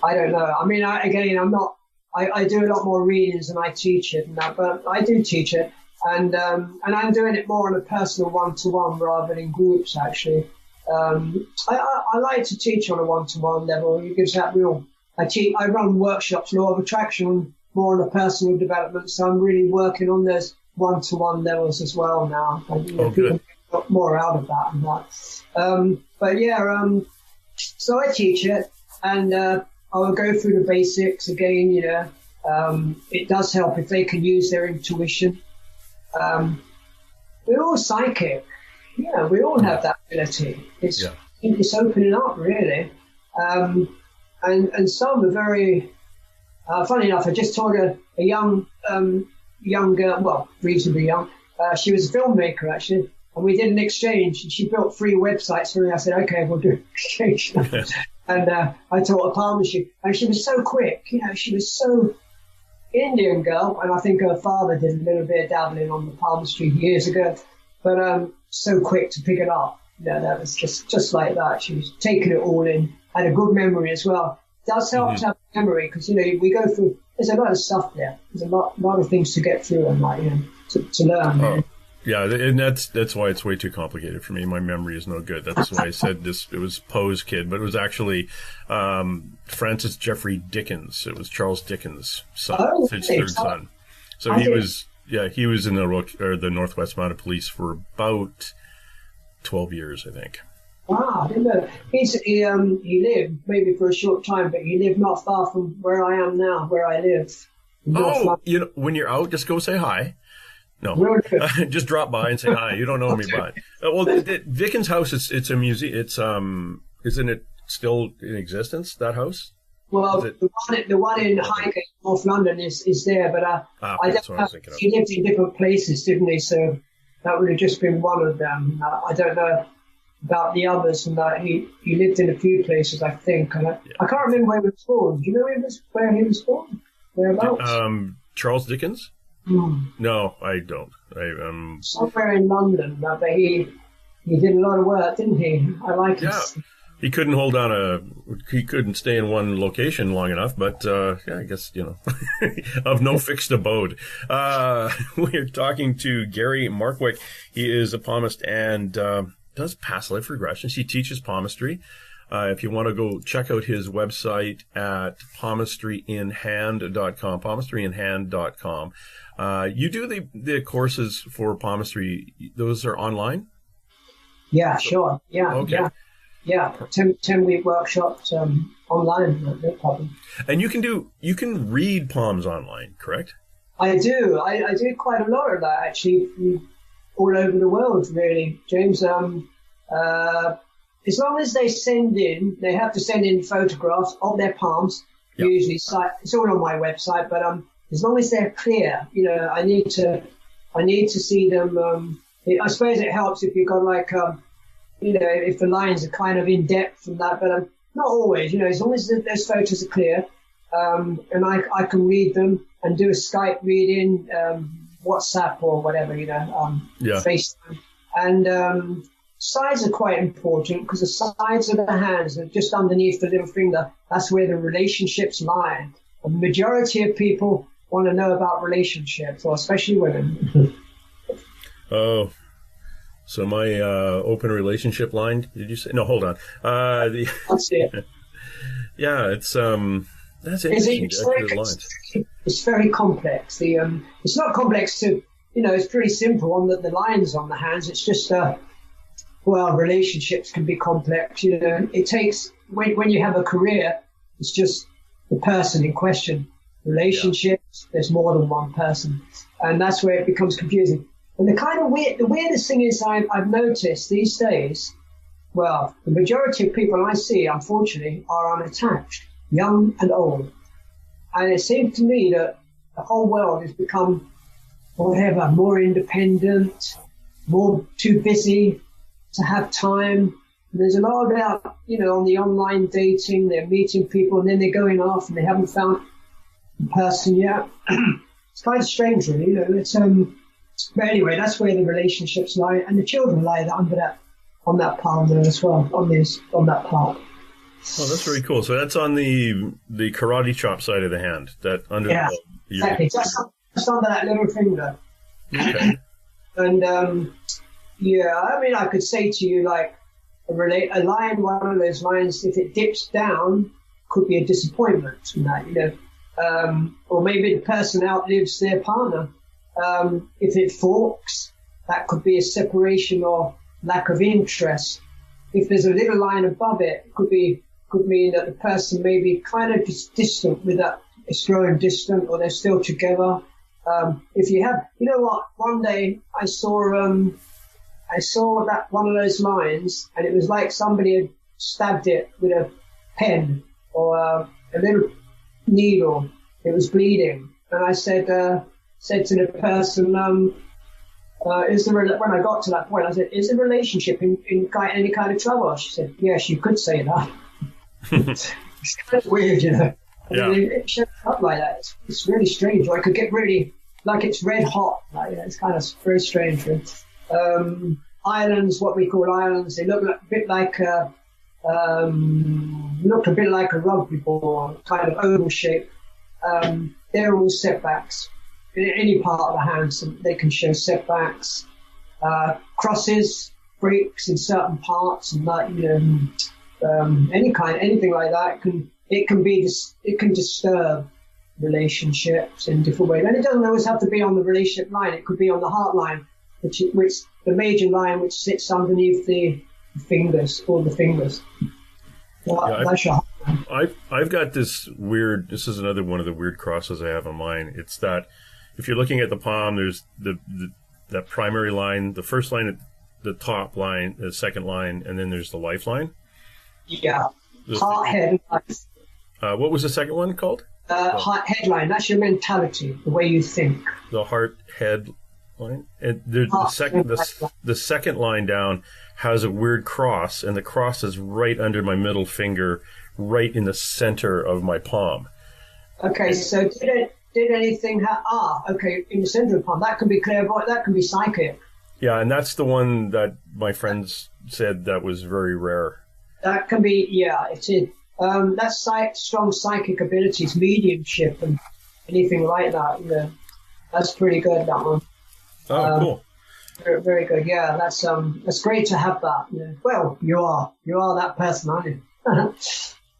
Speaker 3: I don't know. I mean, I'm not. I do a lot more readings than I teach it, and that, but I do teach it, and I'm doing it more on a personal one-to-one rather than in groups. Actually, I like to teach on a one-to-one level. It gives that real. I run workshops, law of attraction, more on a personal development. So I'm really working on those one-to-one levels as well now. And, people get more out of that and that. So I teach it, and I will go through the basics again. It does help if they can use their intuition. We're all psychic. We all have that ability. It's opening up, really. And some are very. Funny enough, I just told a young girl, well, reasonably young. She was a filmmaker, actually, and we did an exchange. And she built 3 websites for me. I said, okay, we'll do an exchange. And I taught her palmistry. And she was so quick. She was so Indian girl. And I think her father did a little bit of dabbling on the palmistry years ago. But so quick to pick it up. That was just like that. She was taking it all in. Had a good memory as well. It does help to have memory because, we go through there's a lot of stuff there. There's a lot of things to get through and like, you know, to learn.
Speaker 4: Oh. Yeah, and that's why it's way too complicated for me. My memory is no good. That's why I said this. It was Poe's kid, but it was actually Francis Jeffrey Dickens. It was Charles Dickens' son, his third son. So he was in the Northwest Mounted Police for about 12 years, I think.
Speaker 3: Wow, I didn't know. He lived maybe for a short time, but he lived not far from where I am now, where I live.
Speaker 4: You know, when you're out, just go say hi. No, just drop by and say hi. You don't know me, but well, Dickens' house. It's a museum. It's isn't it still in existence? That house?
Speaker 3: Well, the one in Highgate, North London, is there, but I don't know. He lived in different places, didn't he? So that would have just been one of them. I don't know about the others, and that he lived in a few places, I think. And I can't remember where he was born. Do you know where he was born? Whereabouts?
Speaker 4: Charles Dickens. No, I don't.
Speaker 3: Somewhere in London, but he did a lot of work, didn't he? I like it.
Speaker 4: Yeah. He couldn't he couldn't stay in one location long enough, but I guess, you know, of no fixed abode. We're talking to Gary Markwick. He is a palmist and does past life regressions. He teaches palmistry. If you want to go check out his website at palmistryinhand.com, palmistryinhand.com. You do the courses for palmistry. Those are online? Yeah,
Speaker 3: sure. Yeah.
Speaker 4: Okay.
Speaker 3: Yeah. 10-week workshops online, no problem.
Speaker 4: And you can read palms online, correct?
Speaker 3: I do. I do quite a lot of that, actually, all over the world, really, James. As long as they have to send in photographs of their palms, yep. Usually, it's all on my website, but as long as they're clear, you know, I need to see them. I suppose it helps if you've got like, you know, if the lines are kind of in depth and that, but not always, you know, as long as those photos are clear, and I can read them and do a Skype reading, WhatsApp or whatever, you know, FaceTime. And sides are quite important because the sides of the hands are just underneath the little finger. That's where the relationships lie. The majority of people want to know about relationships, or especially women.
Speaker 4: Oh, so my open relationship line, did you say? No, hold on.
Speaker 3: That's it.
Speaker 4: Yeah, that's interesting.
Speaker 3: It's very complex. It's not complex to, you know, it's pretty simple on the lines on the hands. It's just, relationships can be complex. You know, it takes, when you have a career, it's just the person in question. Relationships, There's more than one person. And that's where it becomes confusing. And the weirdest thing is I've noticed these days, well, the majority of people I see, unfortunately, are unattached, young and old. And it seems to me that the whole world has become, more independent, more too busy to have time. And there's a lot about, you know, on the online dating, they're meeting people and then they're going off and they haven't found the person yet. It's kind of strange, really. You know, but anyway, that's where the relationships lie, and the children lie on that palm there as well, on that part.
Speaker 4: Oh, that's very cool. So that's on the karate chop side of the hand, that under.
Speaker 3: Yeah, exactly. Just under that little finger.
Speaker 4: Okay.
Speaker 3: And I mean, I could say to you like a line, one of those lines, if it dips down, could be a disappointment, and that, you know, or maybe the person outlives their partner. If it forks, that could be a separation or lack of interest. If there's a little line above it, it could mean that the person may be kind of just distant with that. It's growing distant, or they're still together. If you have, you know what? One day I saw that one of those lines, and it was like somebody had stabbed it with a pen or a little needle. It was bleeding, and I said to the person, when I got to that point, I said, is the relationship in any kind of trouble? She said, yes, you could say that. It's kind of weird, you know.
Speaker 4: Yeah.
Speaker 3: I mean, it shows up like that. It's really strange. Or it could get really, like it's red hot. Like, you know, it's kind of very strange. Islands, what we call islands, they look a bit like a rugby ball, kind of oval shape. they're all setbacks. In any part of the hand, so they can show setbacks, crosses, breaks in certain parts, and that, anything like that. It can disturb relationships in different ways, and it doesn't always have to be on the relationship line. It could be on the heart line, which the major line, which sits underneath the fingers, all the fingers. That's your heart line.
Speaker 4: I've got this weird. This is another one of the weird crosses I have on mine. It's that if you're looking at the palm, there's that primary line, the first line, the top line, the second line, and then there's the lifeline.
Speaker 3: Yeah. Heart, head, life.
Speaker 4: What was the second one called?
Speaker 3: Heart, head line. That's your mentality, the way you think.
Speaker 4: The heart, head line. And the second line down has a weird cross, and the cross is right under my middle finger, right in the center of my palm.
Speaker 3: Okay, so did anything okay, in the center of the palm, that can be clairvoyant, that can be psychic.
Speaker 4: Yeah, and that's the one that my friends said that was very rare.
Speaker 3: That can be, it is. That's strong psychic abilities, mediumship, and anything like that. That's pretty good, that one.
Speaker 4: Oh, cool.
Speaker 3: Very, very good. Yeah, that's great to have that. Well, you are that person, aren't you?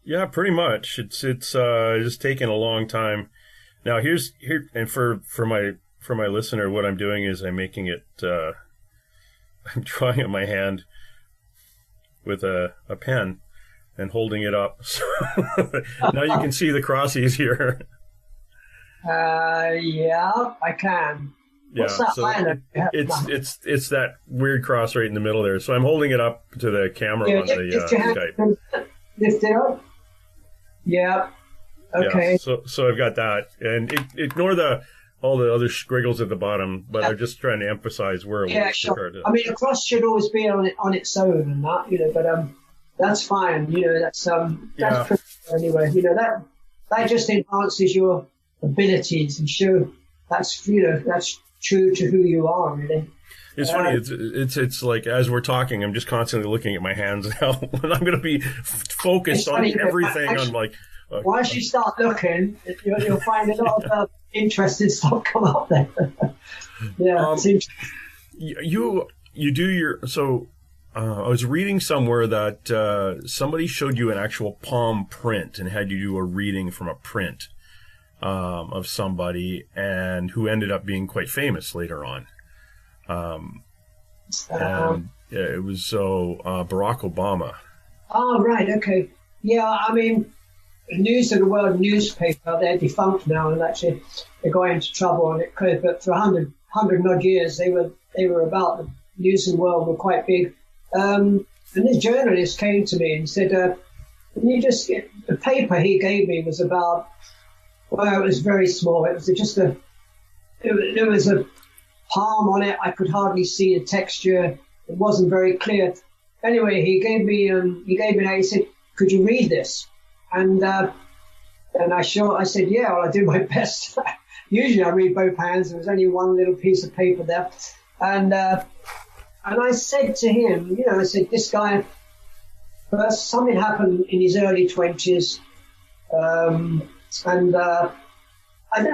Speaker 4: Yeah, pretty much. It's just taken a long time. Now and for my listener, what I'm doing is I'm making it. I'm drawing on my hand with a pen and holding it up. So now you can see the crossies here. Yeah,
Speaker 3: I can.
Speaker 4: Yeah,
Speaker 3: what's that line?
Speaker 4: It's that weird cross right in the middle there. So I'm holding it up to the camera on the Skype.
Speaker 3: Lift it up. Yeah. Okay.
Speaker 4: Yeah, so I've got that, and ignore all the other squiggles at the bottom, but I'm just trying to emphasize where it was.
Speaker 3: Sure. I mean, a cross should always be on its own, and that, but that's fine. That's pretty good anyway. That just enhances your abilities and show that's true to who you are, really.
Speaker 4: It's funny. It's like as we're talking, I'm just constantly looking at my hands now, and I'm going to be focused on everything. I'm like.
Speaker 3: Once you start looking, you'll find a lot of interesting stuff come up there. Yeah,
Speaker 4: you do your so. I was reading somewhere that somebody showed you an actual palm print and had you do a reading from a print of somebody, and who ended up being quite famous later on. And it was Barack Obama.
Speaker 3: Oh, right, okay, yeah. I mean. The News of the World newspaper, they're defunct now, and actually they're going into trouble on it. But for 100 odd years, they were about the News of the World were quite big. And this journalist came to me and said, "Can you just get the paper he gave me was about? Well, it was very small. It was just there was a palm on it. I could hardly see the texture. It wasn't very clear. Anyway, he gave me that. He said, "Could you read this?" And I said, yeah, well, I do my best. Usually I read both hands. There was only one little piece of paper there. And I said to him, I said, this guy, first, something happened in his early 20s. I don't know,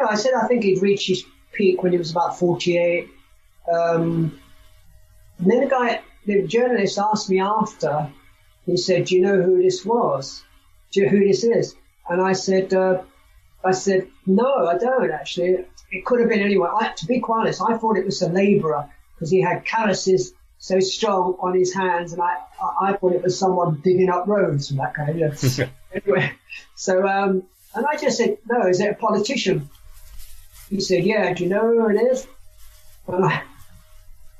Speaker 3: I said, I think he'd reached his peak when he was about 48. And then the journalist asked me after, he said, do you know who this was? Do you know who this is? And I said, no, I don't actually. It could have been anyone. To be quite honest, I thought it was a labourer because he had calluses so strong on his hands, and I thought it was someone digging up roads and that kind of thing. Anyway, so and I just said, no, is it a politician? He said, yeah. Do you know who it is? And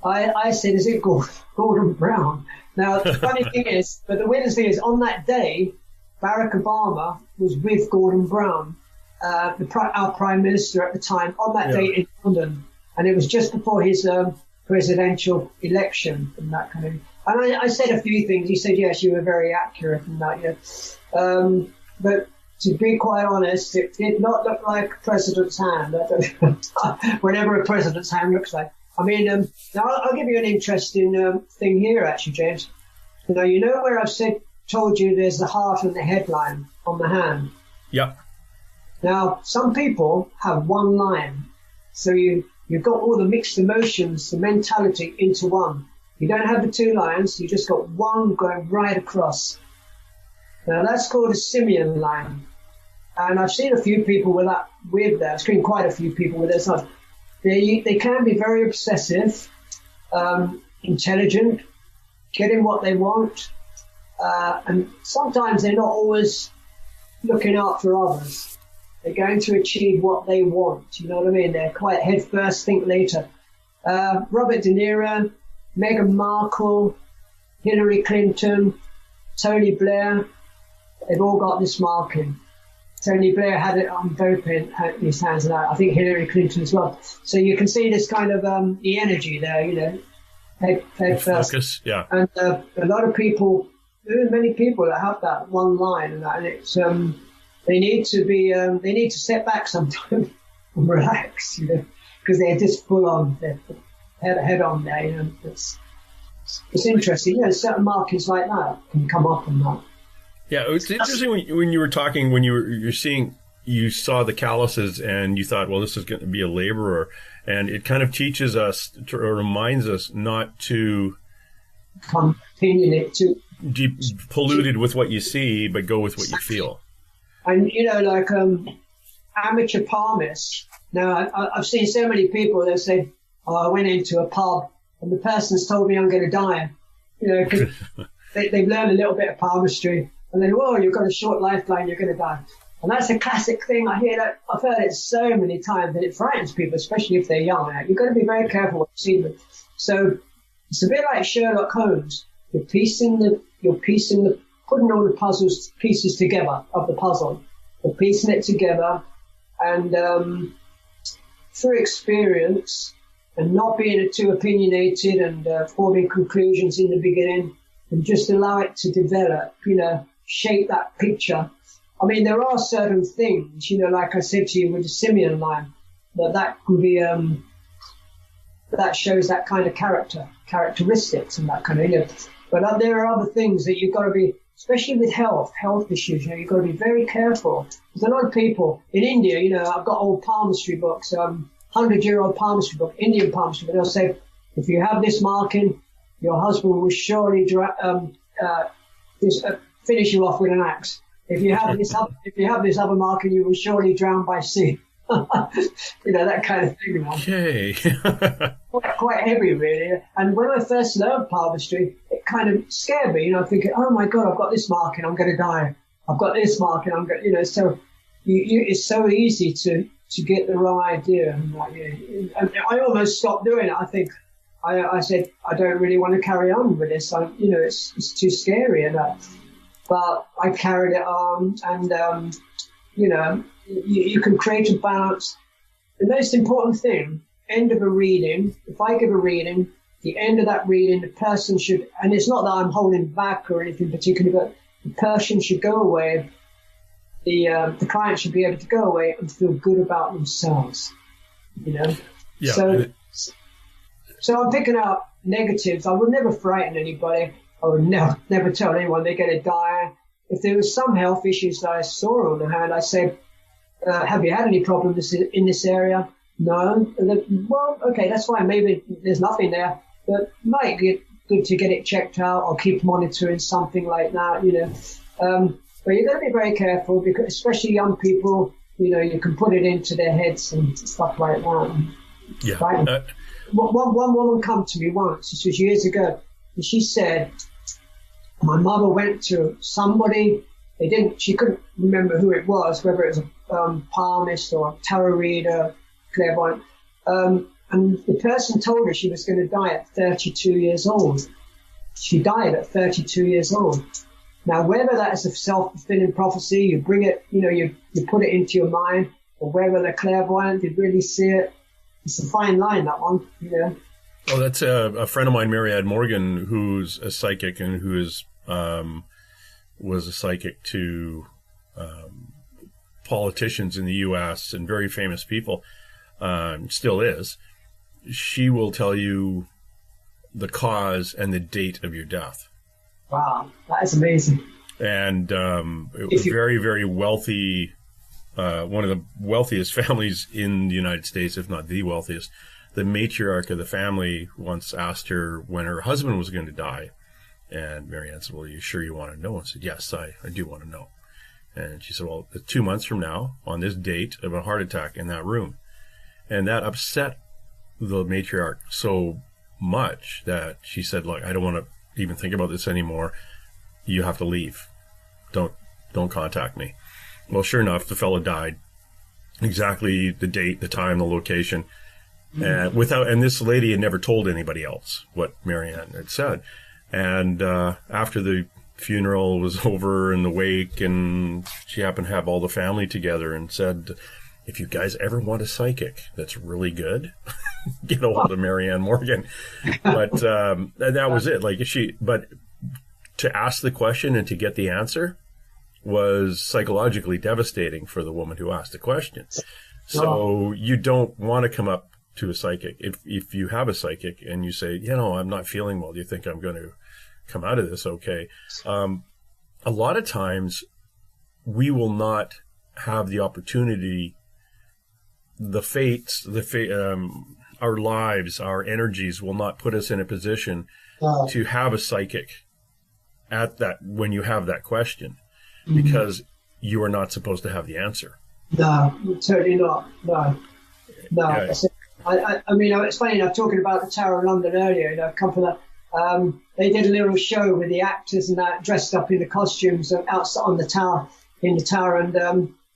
Speaker 3: I said, is it Gordon Brown? Now the funny thing is, but the weirdest thing is, on that day, Barack Obama was with Gordon Brown, our Prime Minister at the time, on that day in London. And it was just before his presidential election and that kind of thing. And I said a few things. He said, yes, you were very accurate and that, yeah. But to be quite honest, it did not look like a president's hand. Whatever a president's hand looks like. I mean, now I'll give you an interesting thing here, actually, James. You know where I've told you there's the heart and the headline on the hand.
Speaker 4: Yep.
Speaker 3: Now, some people have one line. So you've got all the mixed emotions, the mentality into one. You don't have the two lines, you just got one going right across. Now, that's called a simian line. And I've seen a few people with that. I've seen quite a few people with this. They can be very obsessive, intelligent, getting what they want, and sometimes they're not always looking out for others. They're going to achieve what they want. You know what I mean? They're quite head first, think later. Robert De Niro, Meghan Markle, Hillary Clinton, Tony Blair, they've all got this marking. Tony Blair had it on both his hands, and I think Hillary Clinton as well. So you can see this kind of the energy there, you know, head first.
Speaker 4: Focus, yeah.
Speaker 3: And a lot of people, there are many people that have that one line, and it's they need to step back sometimes and relax, you know, because they're just full on, they're head on there, you know. It's interesting, you know, certain markings like that can come up on that.
Speaker 4: Yeah, it's interesting when you were talking, when you saw the calluses and you thought, well, this is going to be a laborer, and it kind of teaches us or reminds us not to be polluted with what you see, but go with what you feel.
Speaker 3: And you know, like amateur palmists. Now, I've seen so many people that say, "Oh, I went into a pub and the person's told me I'm going to die," you know, because they've learned a little bit of palmistry. And then, whoa, you've got a short lifeline, you're going to die. And that's a classic thing. I hear that. I've heard it so many times that it frightens people, especially if they're young. You've got to be very careful what you see them. So it's a bit like Sherlock Holmes. You're putting all the pieces together of the puzzle. You're piecing it together, and through experience and not being too opinionated and forming conclusions in the beginning, and just allow it to develop, you know, shape that picture. I mean, there are certain things, you know, like I said to you with the simian line, that can be, that shows that kind of characteristics and that kind of, you know. But there are other things that you've got to be, especially with health issues, you know, you've got to be very careful. There's a lot of people in India, you know, I've got old palmistry books, 100-year-old palmistry book, Indian palmistry, but they'll say, if you have this marking, your husband will surely finish you off with an axe. If you have this other marking, you will surely drown by sea. You know, that kind of thing.
Speaker 4: Okay.
Speaker 3: quite heavy, really. And when I first learned palmistry, it kind of scared me. You know, thinking, oh my God, I've got this marking, I'm going to die. I've got this marking, I'm going. You know, so it's so easy to get the wrong idea. And I almost stopped doing it. I think. I said, I don't really want to carry on with this. You know, it's too scary. But I carried it on, and, you know, you can create a balance. The most important thing, end of a reading, if I give a reading, the end of that reading, the person should, and it's not that I'm holding back or anything particular, but the person should go away, the client should be able to go away and feel good about themselves, you know?
Speaker 4: Yeah.
Speaker 3: So I'm picking out negatives. I would never frighten anybody. I would never tell anyone they're going to die. If there was some health issues that I saw on the hand, I said, have you had any problems in this area? No. Well, okay, that's fine. Maybe there's nothing there, but might be good to get it checked out or keep monitoring something like that, you know. But you've got to be very careful, because especially young people, you know, you can put it into their heads and stuff like that.
Speaker 4: Yeah.
Speaker 3: Right? One woman come to me once, this was years ago, and she said, my mother went to somebody, she couldn't remember who it was, whether it was a palmist or a tarot reader, clairvoyant, and the person told her she was going to die at 32 years old. She died at 32 years old. Now, whether that is a self-fulfilling prophecy, you bring it, you know, you put it into your mind, or whether the clairvoyant did really see it, it's a fine line, that one, you know.
Speaker 4: Well, that's a friend of mine, Mariad Morgan, who's a psychic and who is was a psychic to politicians in the U.S. and very famous people, still is. She will tell you the cause and the date of your death. Wow,
Speaker 3: that is amazing.
Speaker 4: And very, very wealthy one of the wealthiest families in the United States, if not the wealthiest. The matriarch of the family once asked her when her husband was going to die. And Marianne said, well, are you sure you want to know? And said, yes, I do want to know. And she said, well, 2 months from now, on this date, I have a heart attack in that room. And that upset the matriarch so much that she said, look, I don't want to even think about this anymore. You have to leave. Don't contact me. Well, sure enough, the fellow died. Exactly the date, the time, the location. And this lady had never told anybody else what Marianne had said. And after the funeral was over and the wake, and she happened to have all the family together, and said, if you guys ever want a psychic that's really good, get a hold of Marianne Morgan. But that was it. But to ask the question and to get the answer was psychologically devastating for the woman who asked the question. So you don't want to come up to a psychic. If you have a psychic and you say, I'm not feeling well, do you think I'm going to come out of this okay? A lot of times we will not have the opportunity, our lives, our energies will not put us in a position to have a psychic when you have that question, because you are not supposed to have the answer.
Speaker 3: No, certainly not. No.
Speaker 4: Yeah.
Speaker 3: I mean, it's funny enough, talking about the Tower of London earlier, a couple of, they did a little show with the actors and that dressed up in the costumes outside on the tower, and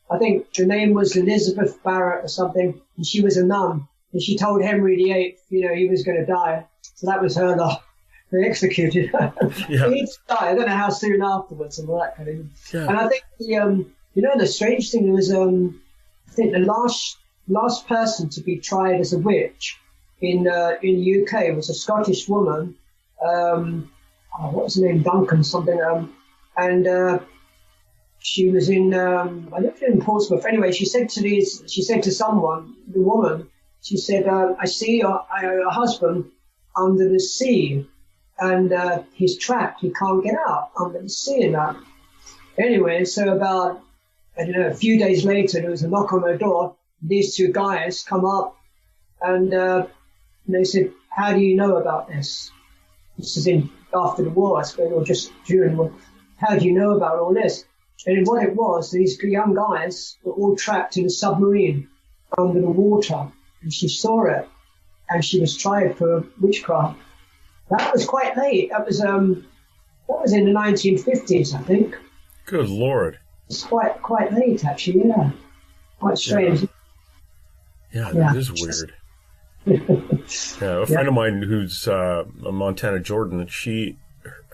Speaker 3: I think the name was Elizabeth Barrett or something, and she was a nun, and she told Henry VIII, he was going to die, so that was her lot. They executed her.
Speaker 4: Yeah.
Speaker 3: He died, I don't know how soon afterwards and all that kind of thing.
Speaker 4: Yeah.
Speaker 3: And I think the strange thing was, I think the last person to be tried as a witch in the UK was a Scottish woman. What was her name? Duncan something. And she was in I lived in Portsmouth. Anyway, she said to someone, the woman, she said, I see your husband under the sea, and he's trapped. He can't get out under the sea and that. Anyway, so about, a few days later, there was a knock on her door. These two guys come up, and they said, how do you know about this? This is after the war, I suppose, or just during the war. How do you know about all this? And what it was, these young guys were all trapped in a submarine under the water, and she saw it, and she was tried for witchcraft. That was quite late. That was in the 1950s, I think.
Speaker 4: Good Lord.
Speaker 3: It's quite late, actually, yeah. Quite strange.
Speaker 4: Yeah, that is weird. A friend of mine who's a Montana Jordan, she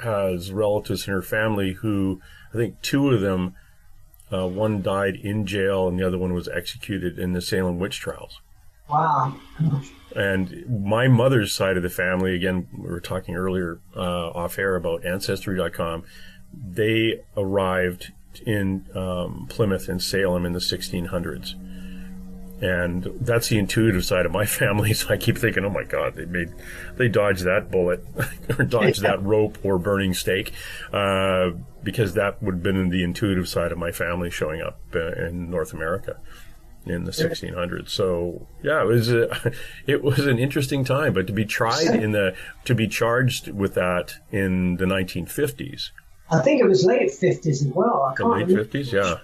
Speaker 4: has relatives in her family who, I think two of them, one died in jail and the other one was executed in the Salem witch trials.
Speaker 3: Wow.
Speaker 4: And my mother's side of the family, again, we were talking earlier off air about Ancestry.com, they arrived in Plymouth and Salem in the 1600s. And that's the intuitive side of my family. So I keep thinking, oh my God, they dodged that bullet or dodged that rope or burning stake, because that would have been the intuitive side of my family showing up in North America in the 1600s. So yeah, it was an interesting time. But to be charged with that in the 1950s.
Speaker 3: I think it was late 50s as well.
Speaker 4: The late 50s, yeah.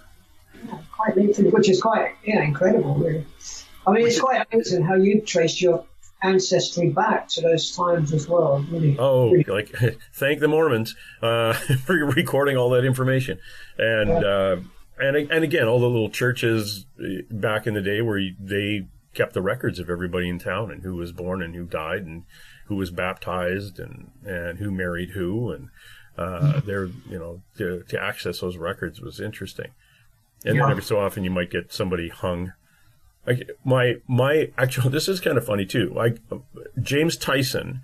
Speaker 3: Quite late, which is quite incredible, really. I mean, it's quite amazing how you traced your ancestry back to those times as well. Really.
Speaker 4: Oh, like thank the Mormons for recording all that information, and again, all the little churches back in the day where they kept the records of everybody in town and who was born and who died and who was baptized and who married who, and to access those records was interesting. And then every so often you might get somebody hung. Actually, this is kind of funny too. James Tyson,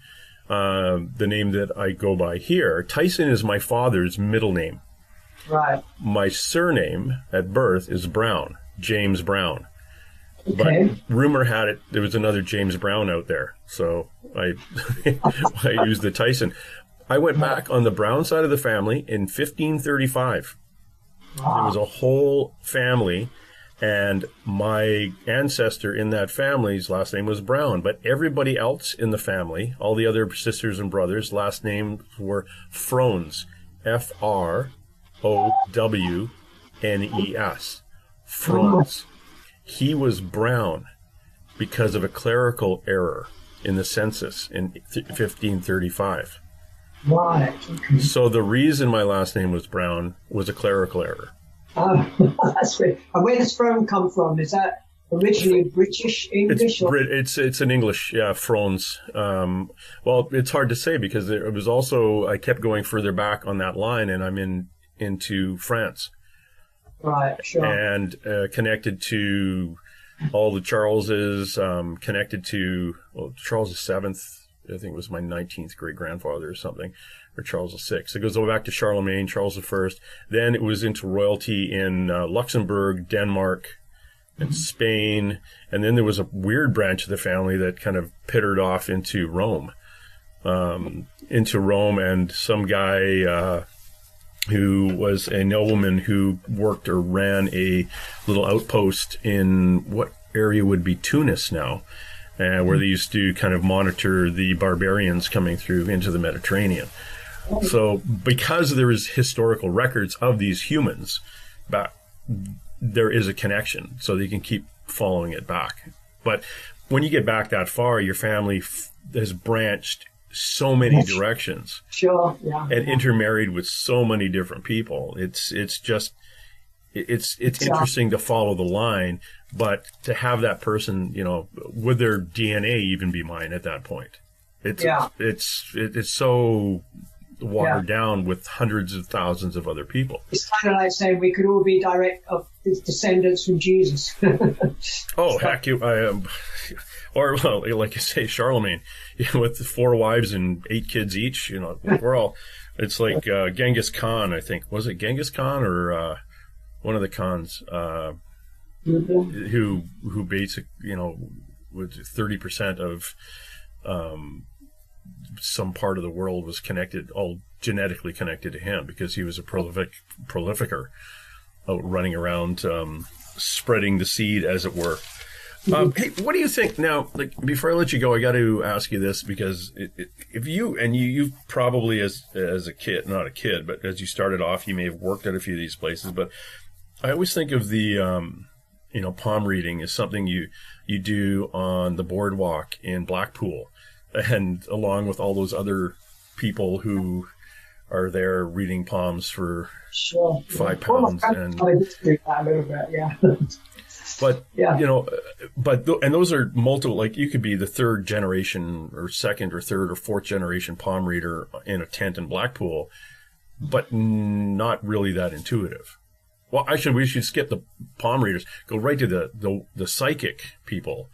Speaker 4: the name that I go by here, Tyson is my father's middle name.
Speaker 3: Right.
Speaker 4: My surname at birth is Brown, James Brown.
Speaker 3: Okay.
Speaker 4: But rumor had it there was another James Brown out there, so I used the Tyson. I went back on the Brown side of the family in 1535. Wow. There was a whole family And my ancestor in that family's last name was Brown, but everybody else in the family, all the other sisters and brothers, last names were Frones, F-R-O-W-N-E-S, Frones. He was Brown because of a clerical error in the census in 1535.
Speaker 3: Right. Okay.
Speaker 4: So the reason my last name was Brown was a clerical error.
Speaker 3: That's great. And where does Frone come from? Is that originally British, English?
Speaker 4: It's an English, yeah, Frones. Well, it's hard to say because it was also, I kept going further back on that line, and I'm into France. Right, sure. And connected to all the Charleses, connected to Charles VII, I think it was my 19th great-grandfather or something, or Charles VI. It goes all back to Charlemagne, Charles I. Then it was into royalty in Luxembourg, Denmark, and Spain. And then there was a weird branch of the family that kind of pittered off into Rome. And some guy who was a nobleman who worked or ran a little outpost in what area would be Tunis now, where they used to kind of monitor the barbarians coming through into the Mediterranean. So because there is historical records of these humans, there is a connection, so they can keep following it back. But when you get back that far, your family has branched so many directions. Sure, yeah. And intermarried with so many different people. It's interesting to follow the line, but to have that person, would their DNA even be mine at that point? It's so watered down with hundreds of thousands of other people. It's
Speaker 3: kind of like saying we could all be direct of descendants from Jesus.
Speaker 4: Oh, heck, or well, like you say, Charlemagne, with 4 wives and 8 kids each. We're all. It's like Genghis Khan, I think. Was it Genghis Khan or one of the Khans who basically, with 30% of some part of the world was connected, all genetically connected to him, because he was a prolificer out running around, spreading the seed, as it were. Hey, what do you think now? Like, before I let you go, I got to ask you this, because if you probably as a kid, not a kid, but as you started off, you may have worked at a few of these places. But I always think of the palm reading as something you do on the boardwalk in Blackpool, and along with all those other people who are there reading palms for £5. And I disagree that a little bit, yeah. But, and those are multiple, like you could be the 3rd generation or 2nd or 3rd or 4th generation palm reader in a tent in Blackpool, but not really that intuitive. Well, we should skip the palm readers, go right to the psychic people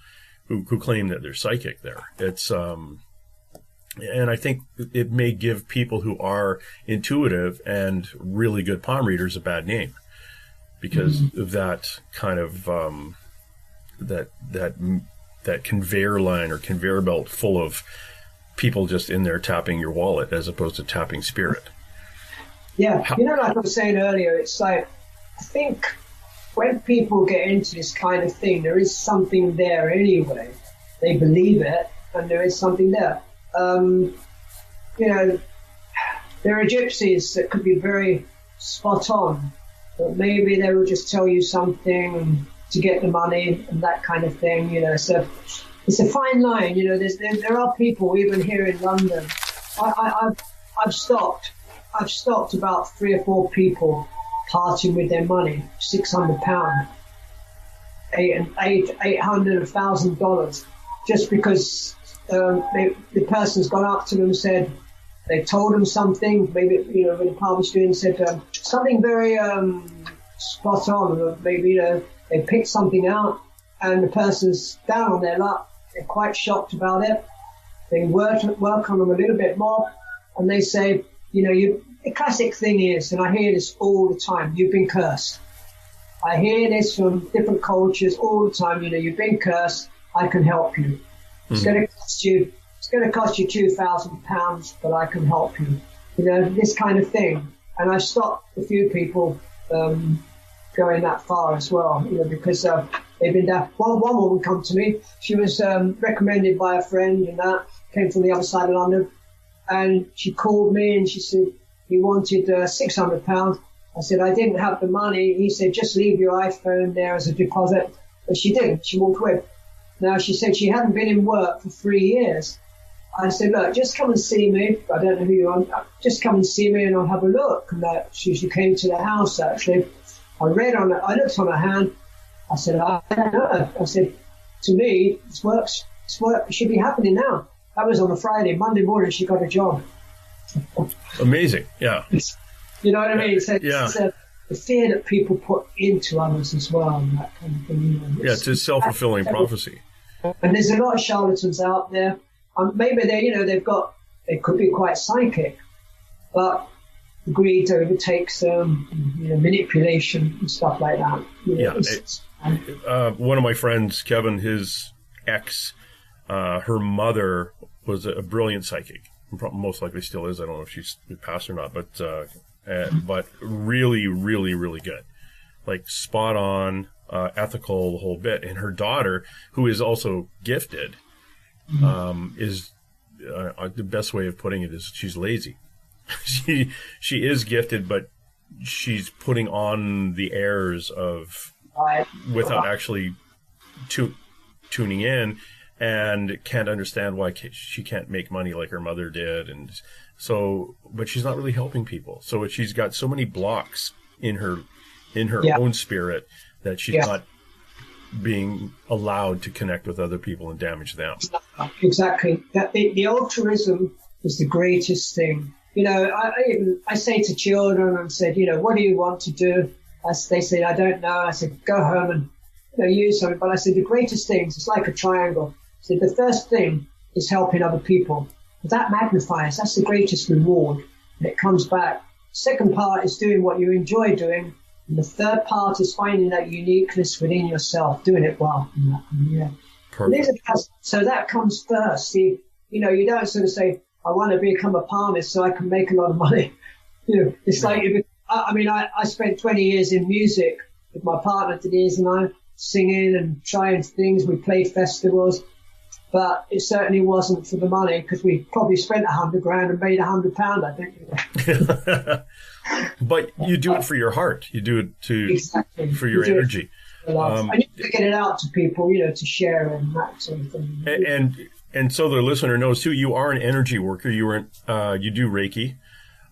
Speaker 4: who claim that they're psychic there. It's, and I think it may give people who are intuitive and really good palm readers a bad name, because of that kind of that conveyor line or conveyor belt full of people just in there tapping your wallet as opposed to tapping spirit.
Speaker 3: Yeah, like I was saying earlier, it's like, I think when people get into this kind of thing, there is something there anyway. They believe it, and there is something there. There are gypsies that could be very spot on, but maybe they will just tell you something to get the money and that kind of thing. So it's a fine line. There are people even here in London. I've stopped about 3 or 4 people parting with their money, £600, $800, $1,000, just because the person's gone up to them and said, they told them something, maybe, with the palmistry, and said something very spot on, or maybe, they picked something out, and the person's down on their luck. They're quite shocked about it. They work on them a little bit more, and they say, the classic thing is, and I hear this all the time, you've been cursed. I hear this from different cultures all the time, you've been cursed, I can help you. It's going to cost you £2,000, but I can help you. This kind of thing. And I've stopped a few people going that far as well, because they've been down. One woman come to me. She was recommended by a friend, and that came from the other side of London. And she called me and she said he wanted £600. I said I didn't have the money. He said just leave your iPhone there as a deposit. But she didn't. She walked away. Now she said she hadn't been in work for 3 years. I said, look, just come and see me. I don't know who you are. Just come and see me and I'll have a look. And she came to the house, actually. I looked on her hand. I said, I don't know. I said, to me, this work should be happening now. That was on a Friday. Monday morning, she got a job.
Speaker 4: Amazing. Yeah.
Speaker 3: You know what I mean? So
Speaker 4: yeah.
Speaker 3: It's the fear that people put into others as well, and that kind of thing.
Speaker 4: It's a self-fulfilling prophecy.
Speaker 3: And there's a lot of charlatans out there. Maybe they could be quite psychic, but greed overtakes manipulation and stuff like that.
Speaker 4: One of my friends, Kevin, his ex, her mother was a brilliant psychic. Most likely still is. I don't know if she's passed or not, but really, really, really good. Like spot on, ethical, the whole bit. And her daughter, who is also gifted, is the best way of putting it is she's lazy. she is gifted, but she's putting on the airs of without actually tuning in, and can't understand why she can't make money like her mother did, and so, but she's not really helping people. So she's got so many blocks in her own spirit that she's not being allowed to connect with other people and damage them.
Speaker 3: Exactly. The altruism is the greatest thing. I say to children, and said, what do you want to do? They say, I don't know. I said, go home and use something. But I said, the greatest things, it's like a triangle. I said, the first thing is helping other people. That magnifies. That's the greatest reward. And it comes back. Second part is doing what you enjoy doing. And the third part is finding that uniqueness within yourself, doing it well. Perfect. So that comes first. You don't sort of say, I want to become a palmist so I can make a lot of money. It's like, I spent 20 years in music with my partner, Denise, and I, singing and trying things. We played festivals, but it certainly wasn't for the money, because we probably spent $100,000 and made £100, I think.
Speaker 4: But you do it for your heart. You do it for your energy.
Speaker 3: I need to get it out to people, to share and that sort of thing.
Speaker 4: And so the listener knows too, you are an energy worker. You do Reiki.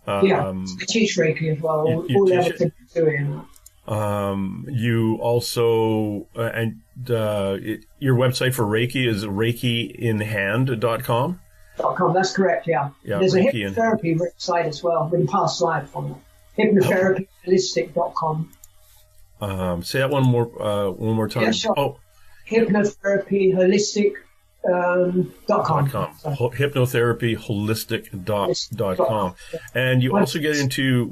Speaker 3: I teach Reiki as well. All levels of doing that.
Speaker 4: You also, your website for Reiki is reikiinhand.com.
Speaker 3: That's correct, yeah. There's a hypnotherapy website as well, with a past life on it. Hypnotherapyholistic.com.
Speaker 4: Say that one more time.
Speaker 3: Yeah, sure. Hypnotherapyholistic.com.
Speaker 4: Hypnotherapyholistic.com. And you also get into,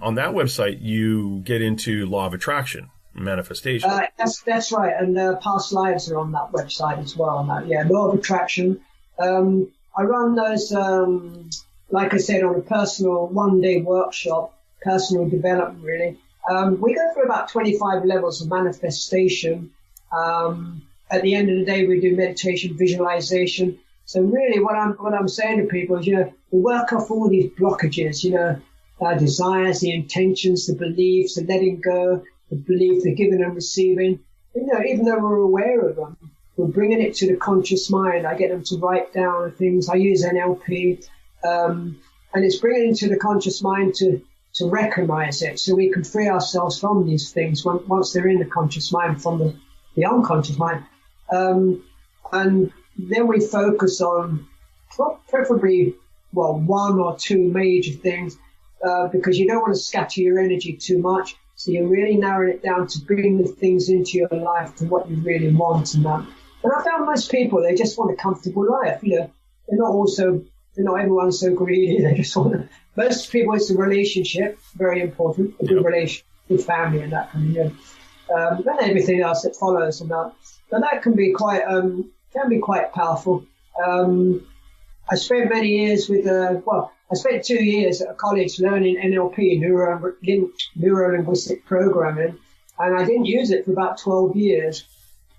Speaker 4: on that website, you get into law of attraction, manifestation.
Speaker 3: That's right. And past lives are on that website as well. Law of attraction. I run those, like I said, on a personal one-day workshop, personal development, really. We go through about 25 levels of manifestation. At the end of the day, we do meditation, visualization. So really what I'm saying to people is, we work off all these blockages, our desires, the intentions, the beliefs, the letting go, the belief, the giving and receiving. Even though we're aware of them, we're bringing it to the conscious mind. I get them to write down things. I use NLP. And it's bringing it to the conscious mind to recognize it, so we can free ourselves from these things once they're in the conscious mind, from the unconscious mind. And then we focus on preferably, one or two major things, because you don't want to scatter your energy too much. So you're really narrowing it down to bring the things into your life to what you really want and that. And I found most people, they just want a comfortable life. They're not everyone's so greedy. They just want most people, it's a relationship, very important, a good relationship with family and that kind of and everything else that follows and that. But that can be quite powerful. I spent many years I spent 2 years at a college learning NLP, neuro-linguistic programming. And I didn't use it for about 12 years,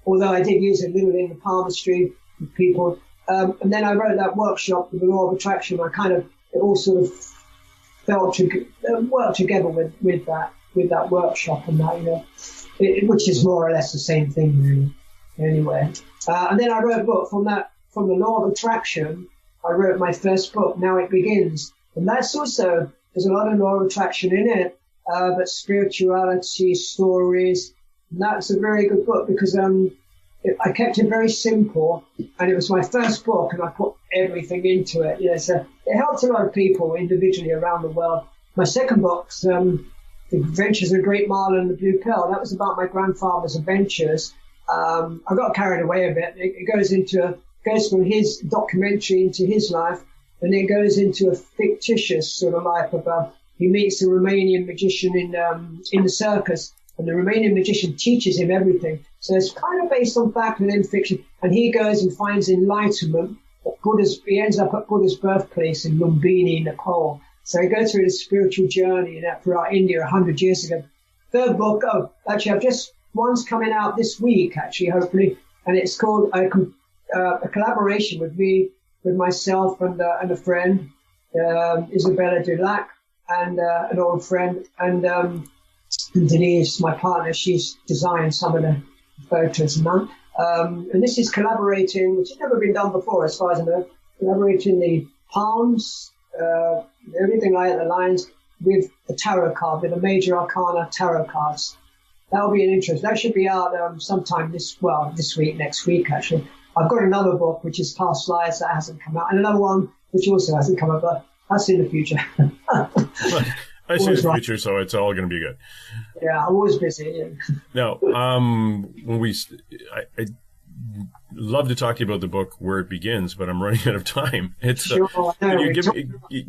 Speaker 3: although I did use it a little in the palmistry with people. And then I wrote that workshop with the law of attraction. It all sort of worked together with that workshop and that, which is more or less the same thing, really. Anyway, and then I wrote a book from the law of attraction. I wrote my first book, Now It Begins, and that's also, there's a lot of law of attraction in it, but spirituality, stories. And that's a very good book because I kept it very simple, and it was my first book, and I put everything into it. So it helped a lot of people individually around the world. My second book, The Adventures of the Great Marlin and the Blue Pearl, that was about my grandfather's adventures. I got carried away a bit. It goes from his documentary into his life, and then goes into a fictitious sort of life of he meets a Romanian magician in the circus, and the Romanian magician teaches him everything. So it's kind of based on fact and then fiction. And he goes and finds enlightenment. He ends up at Buddha's birthplace in Lumbini, Nepal. So he goes through this spiritual journey throughout India 100 years ago. Third book, one's coming out this week, actually, hopefully, and it's called a collaboration with myself and a friend, Isabella Dulac, and an old friend, and Denise, my partner. She's designed some of the photos and that. And this is collaborating, which has never been done before, as far as I know, collaborating the palms, everything like the lines, with the tarot card, with the major arcana tarot cards. That'll be an interest. That should be out sometime this week, next week, actually. I've got another book, which is Past Lives, that hasn't come out, and another one, which also hasn't come out, but that's in the future.
Speaker 4: I see the future, so it's all going to be good.
Speaker 3: Yeah, I'm always busy. Yeah.
Speaker 4: Now, I love to talk to you about the book Where It Begins, but I'm running out of time.
Speaker 3: Sure.
Speaker 4: Can you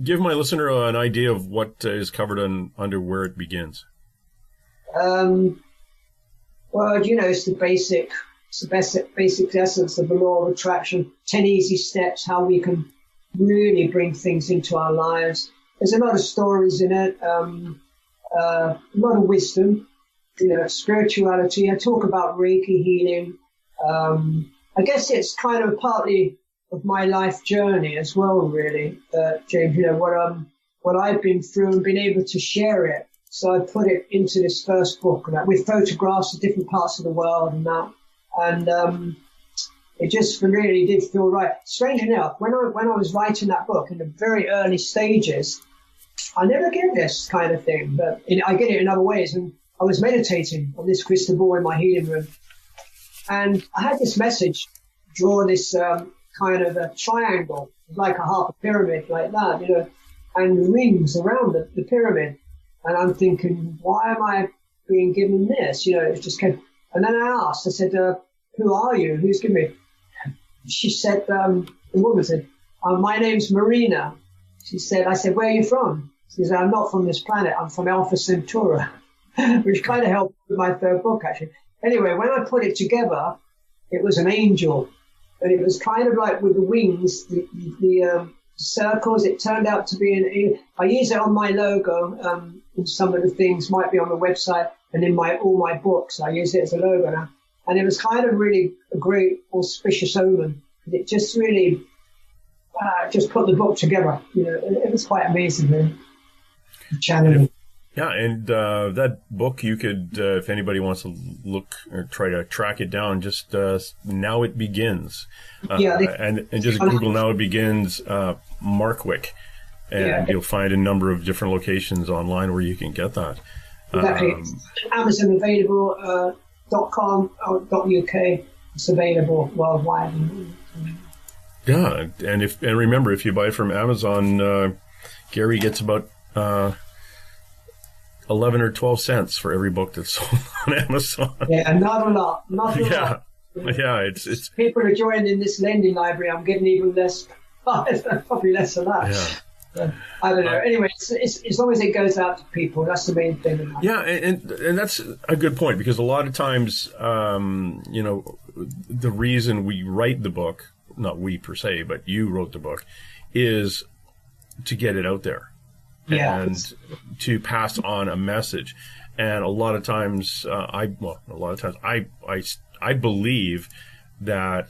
Speaker 4: give my listener an idea of what is covered under Where It Begins?
Speaker 3: Well, it's the basic essence of the law of attraction. 10 easy steps, how we can really bring things into our lives. There's a lot of stories in it, a lot of wisdom, spirituality. I talk about Reiki healing. I guess it's kind of partly of my life journey as well, really, James, what I've been through and been able to share it. So I put it into this first book with photographs of different parts of the world and that. And it just really did feel right. Strange enough, when I was writing that book in the very early stages, I never get this kind of thing, but I get it in other ways. And I was meditating on this crystal ball in my healing room, and I had this message: draw this kind of a triangle, like a half a pyramid, like that, and rings around the pyramid. And I'm thinking, why am I being given this? It just came. And then I said, who are you? Who's giving me? She said, the woman said, my name's Marina. I said, where are you from? She said, I'm not from this planet. I'm from Alpha Centauri, which kind of helped with my third book, actually. Anyway, when I put it together, it was an angel. And it was kind of like with the wings, the circles, it turned out to be I use it on my logo, and some of the things might be on the website, and in all my books, I use it as a logo now. And it was kind of really a great auspicious omen. It just really just put the book together. It was quite amazing, really. Challenging.
Speaker 4: Yeah, and that book, you could, if anybody wants to look or try to track it down, just Now It Begins. And just Google Now It Begins Markwick, and you'll find a number of different locations online where you can get that.
Speaker 3: Exactly. Amazon available, .com or .uk. It's available worldwide.
Speaker 4: Yeah, and remember, if you buy from Amazon, Gary gets about 11 or 12 cents for every book that's sold on Amazon.
Speaker 3: Yeah, not a lot.
Speaker 4: Yeah, it's
Speaker 3: people are joining this lending library. I'm getting even less, probably less of that.
Speaker 4: Yeah.
Speaker 3: I don't know. Anyway, it's, as long as it goes out to people, that's the main thing.
Speaker 4: Yeah, and that's a good point, because a lot of times, the reason we write the book, not we per se, but you wrote the book, is to get it out there.
Speaker 3: Yeah.
Speaker 4: And to pass on a message. And a lot of times, I believe that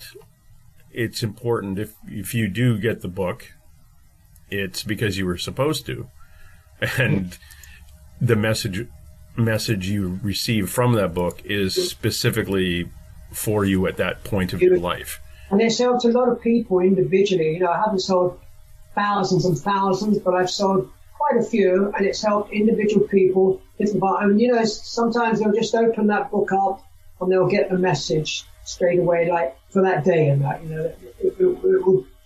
Speaker 4: it's important if you do get the book, it's because you were supposed to, and the message you receive from that book is specifically for you at that point of your life.
Speaker 3: And it's helped a lot of people individually. You know, I haven't sold thousands and thousands, but I've sold quite a few, and it's helped individual people. And, you know, sometimes they'll just open that book up and they'll get the message straight away, like for that day and that, you know.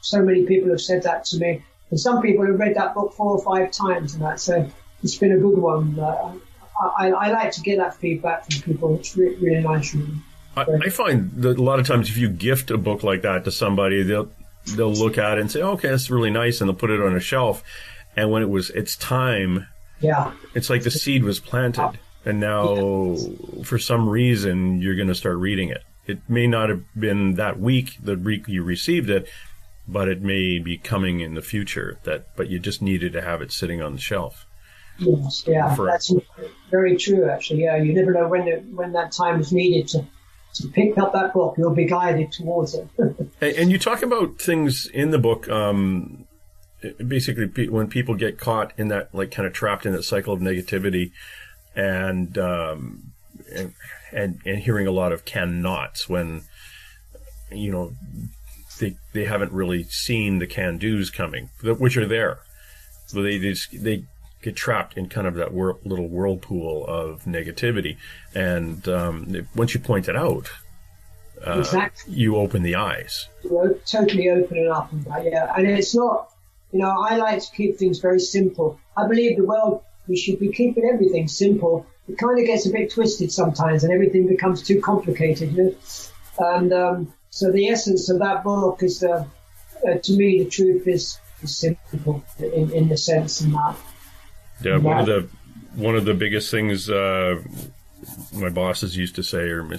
Speaker 3: So many people have said that to me. And some people have read that book 4 or 5 times and that, so it's been a good one. I like to get that feedback from people. It's really nice. Really.
Speaker 4: I find that a lot of times if you gift a book like that to somebody, they'll look at it and say, okay, that's really nice, and they'll put it on a shelf. And when it's time, it's like the seed was planted, and now for some reason you're going to start reading it. It may not have been the week you received it, but it may be coming in the future. But you just needed to have it sitting on the shelf.
Speaker 3: Yes, that's very true. Actually, you never know when that time is needed to pick up that book. You'll be guided towards it.
Speaker 4: And you talk about things in the book. Basically, when people get caught in that, like, kind of trapped in that cycle of negativity, and hearing a lot of can-nots when, you know, they haven't really seen the can-dos coming, which are there. So they get trapped in kind of that little whirlpool of negativity, and once you point it out, exactly, you open the eyes.
Speaker 3: You totally open it up, and it's not. You know, I like to keep things very simple. I believe the world, we should be keeping everything simple. It kind of gets a bit twisted sometimes, and everything becomes too complicated. You know? And so the essence of that book is, to me, the truth is simple in the sense in that.
Speaker 4: Yeah, one of the biggest things my bosses used to say, or I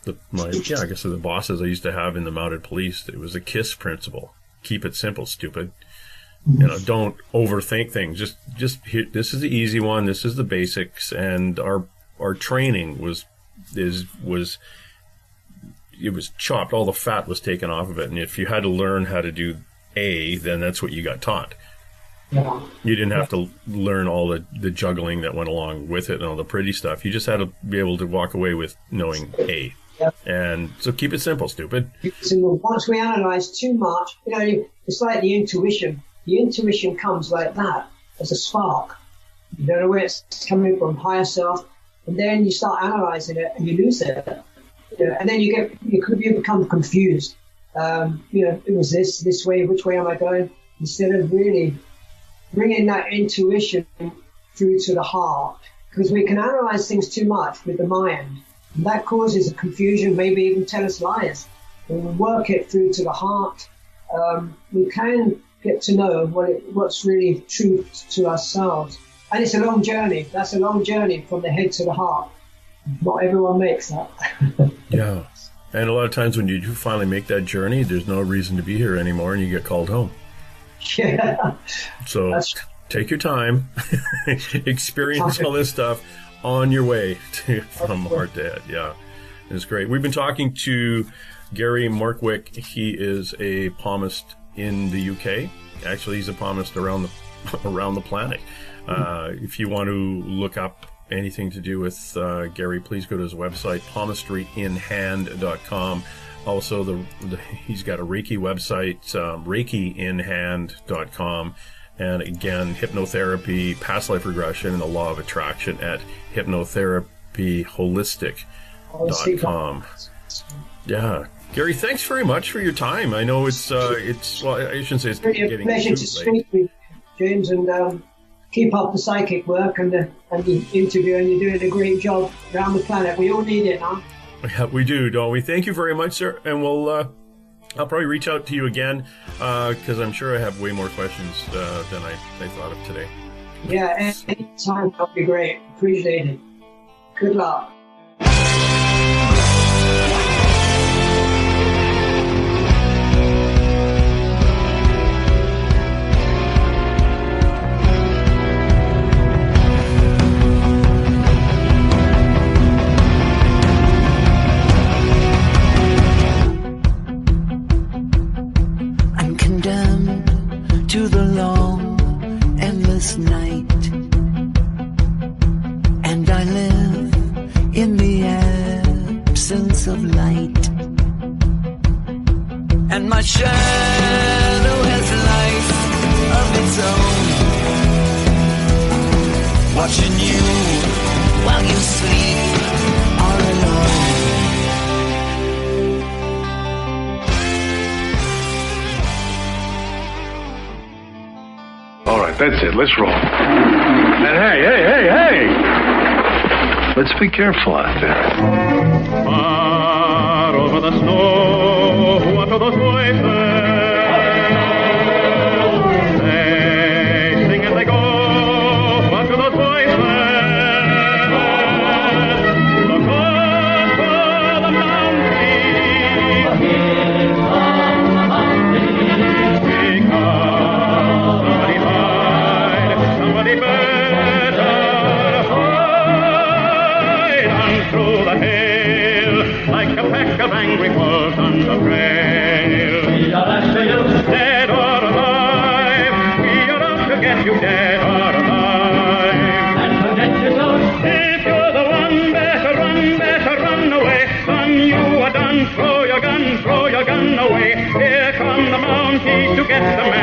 Speaker 4: guess the bosses I used to have in the mounted police, it was a KISS principle. Keep it simple, stupid. You know, don't overthink things. Just here, this is the easy one. This is the basics, and our training was chopped. All the fat was taken off of it, and if you had to learn how to do A, then that's what you got taught. Yeah. You didn't have to learn all the juggling that went along with it and all the pretty stuff. You just had to be able to walk away with knowing A. Yep. And so keep it simple, stupid.
Speaker 3: Once we analyze too much, you know, it's like the intuition. The intuition comes like that, as a spark. You don't know where it's coming from, higher self, and then you start analyzing it and you lose it. You know, and then you become confused. You know, it was this way, which way am I going? Instead of really bringing that intuition through to the heart, because we can analyze things too much with the mind. And that causes a confusion, maybe even tell us lies. When we work it through to the heart, we can get to know what's really true to ourselves. And it's a long journey. That's a long journey from the head to the heart. Not everyone makes that.
Speaker 4: Yeah. And a lot of times when you do finally make that journey, there's no reason to be here anymore and you get called home.
Speaker 3: Yeah.
Speaker 4: So take your time, experience all this stuff on your way from our dad. Yeah, it's great. We've been talking to Gary Markwick. He is a palmist in the UK. Actually, he's a palmist around the planet. If you want to look up anything to do with Gary, please go to his website, palmistryinhand.com. Also, he's got a Reiki website, reikiinhand.com. And again, hypnotherapy, past life regression, and the law of attraction at hypnotherapyholistic.com. Yeah. Gary, thanks very much for your time. I know it's well, I shouldn't say it's
Speaker 3: really
Speaker 4: getting
Speaker 3: a pleasure to speak with you, James, and keep up the psychic work and the interview, and you're doing a great job around the planet. We all need it, huh?
Speaker 4: Yeah, we do, don't we? Thank you very much, sir. And I'll probably reach out to you again because I'm sure I have way more questions than I thought of today.
Speaker 3: Yeah, anytime. That'll be great. Appreciate it. Good luck.
Speaker 5: I live in the absence of light, and my shadow has life of its own, watching you while you sleep all alone.
Speaker 6: All right, that's it. Let's roll. And hey! Let's be careful out there.
Speaker 7: Far over the snow, what are those voices? They sing as they go, what are those voices? Look over the mountain, because somebody hide, somebody better hide on through the hail, like a pack of angry wolves on the trail. We are after you, dead or alive. We are out to get you, dead or alive. And forget your toes. If you're the one, better run away. Son, you are done. Throw your gun away. Here come the Mounties to get the man.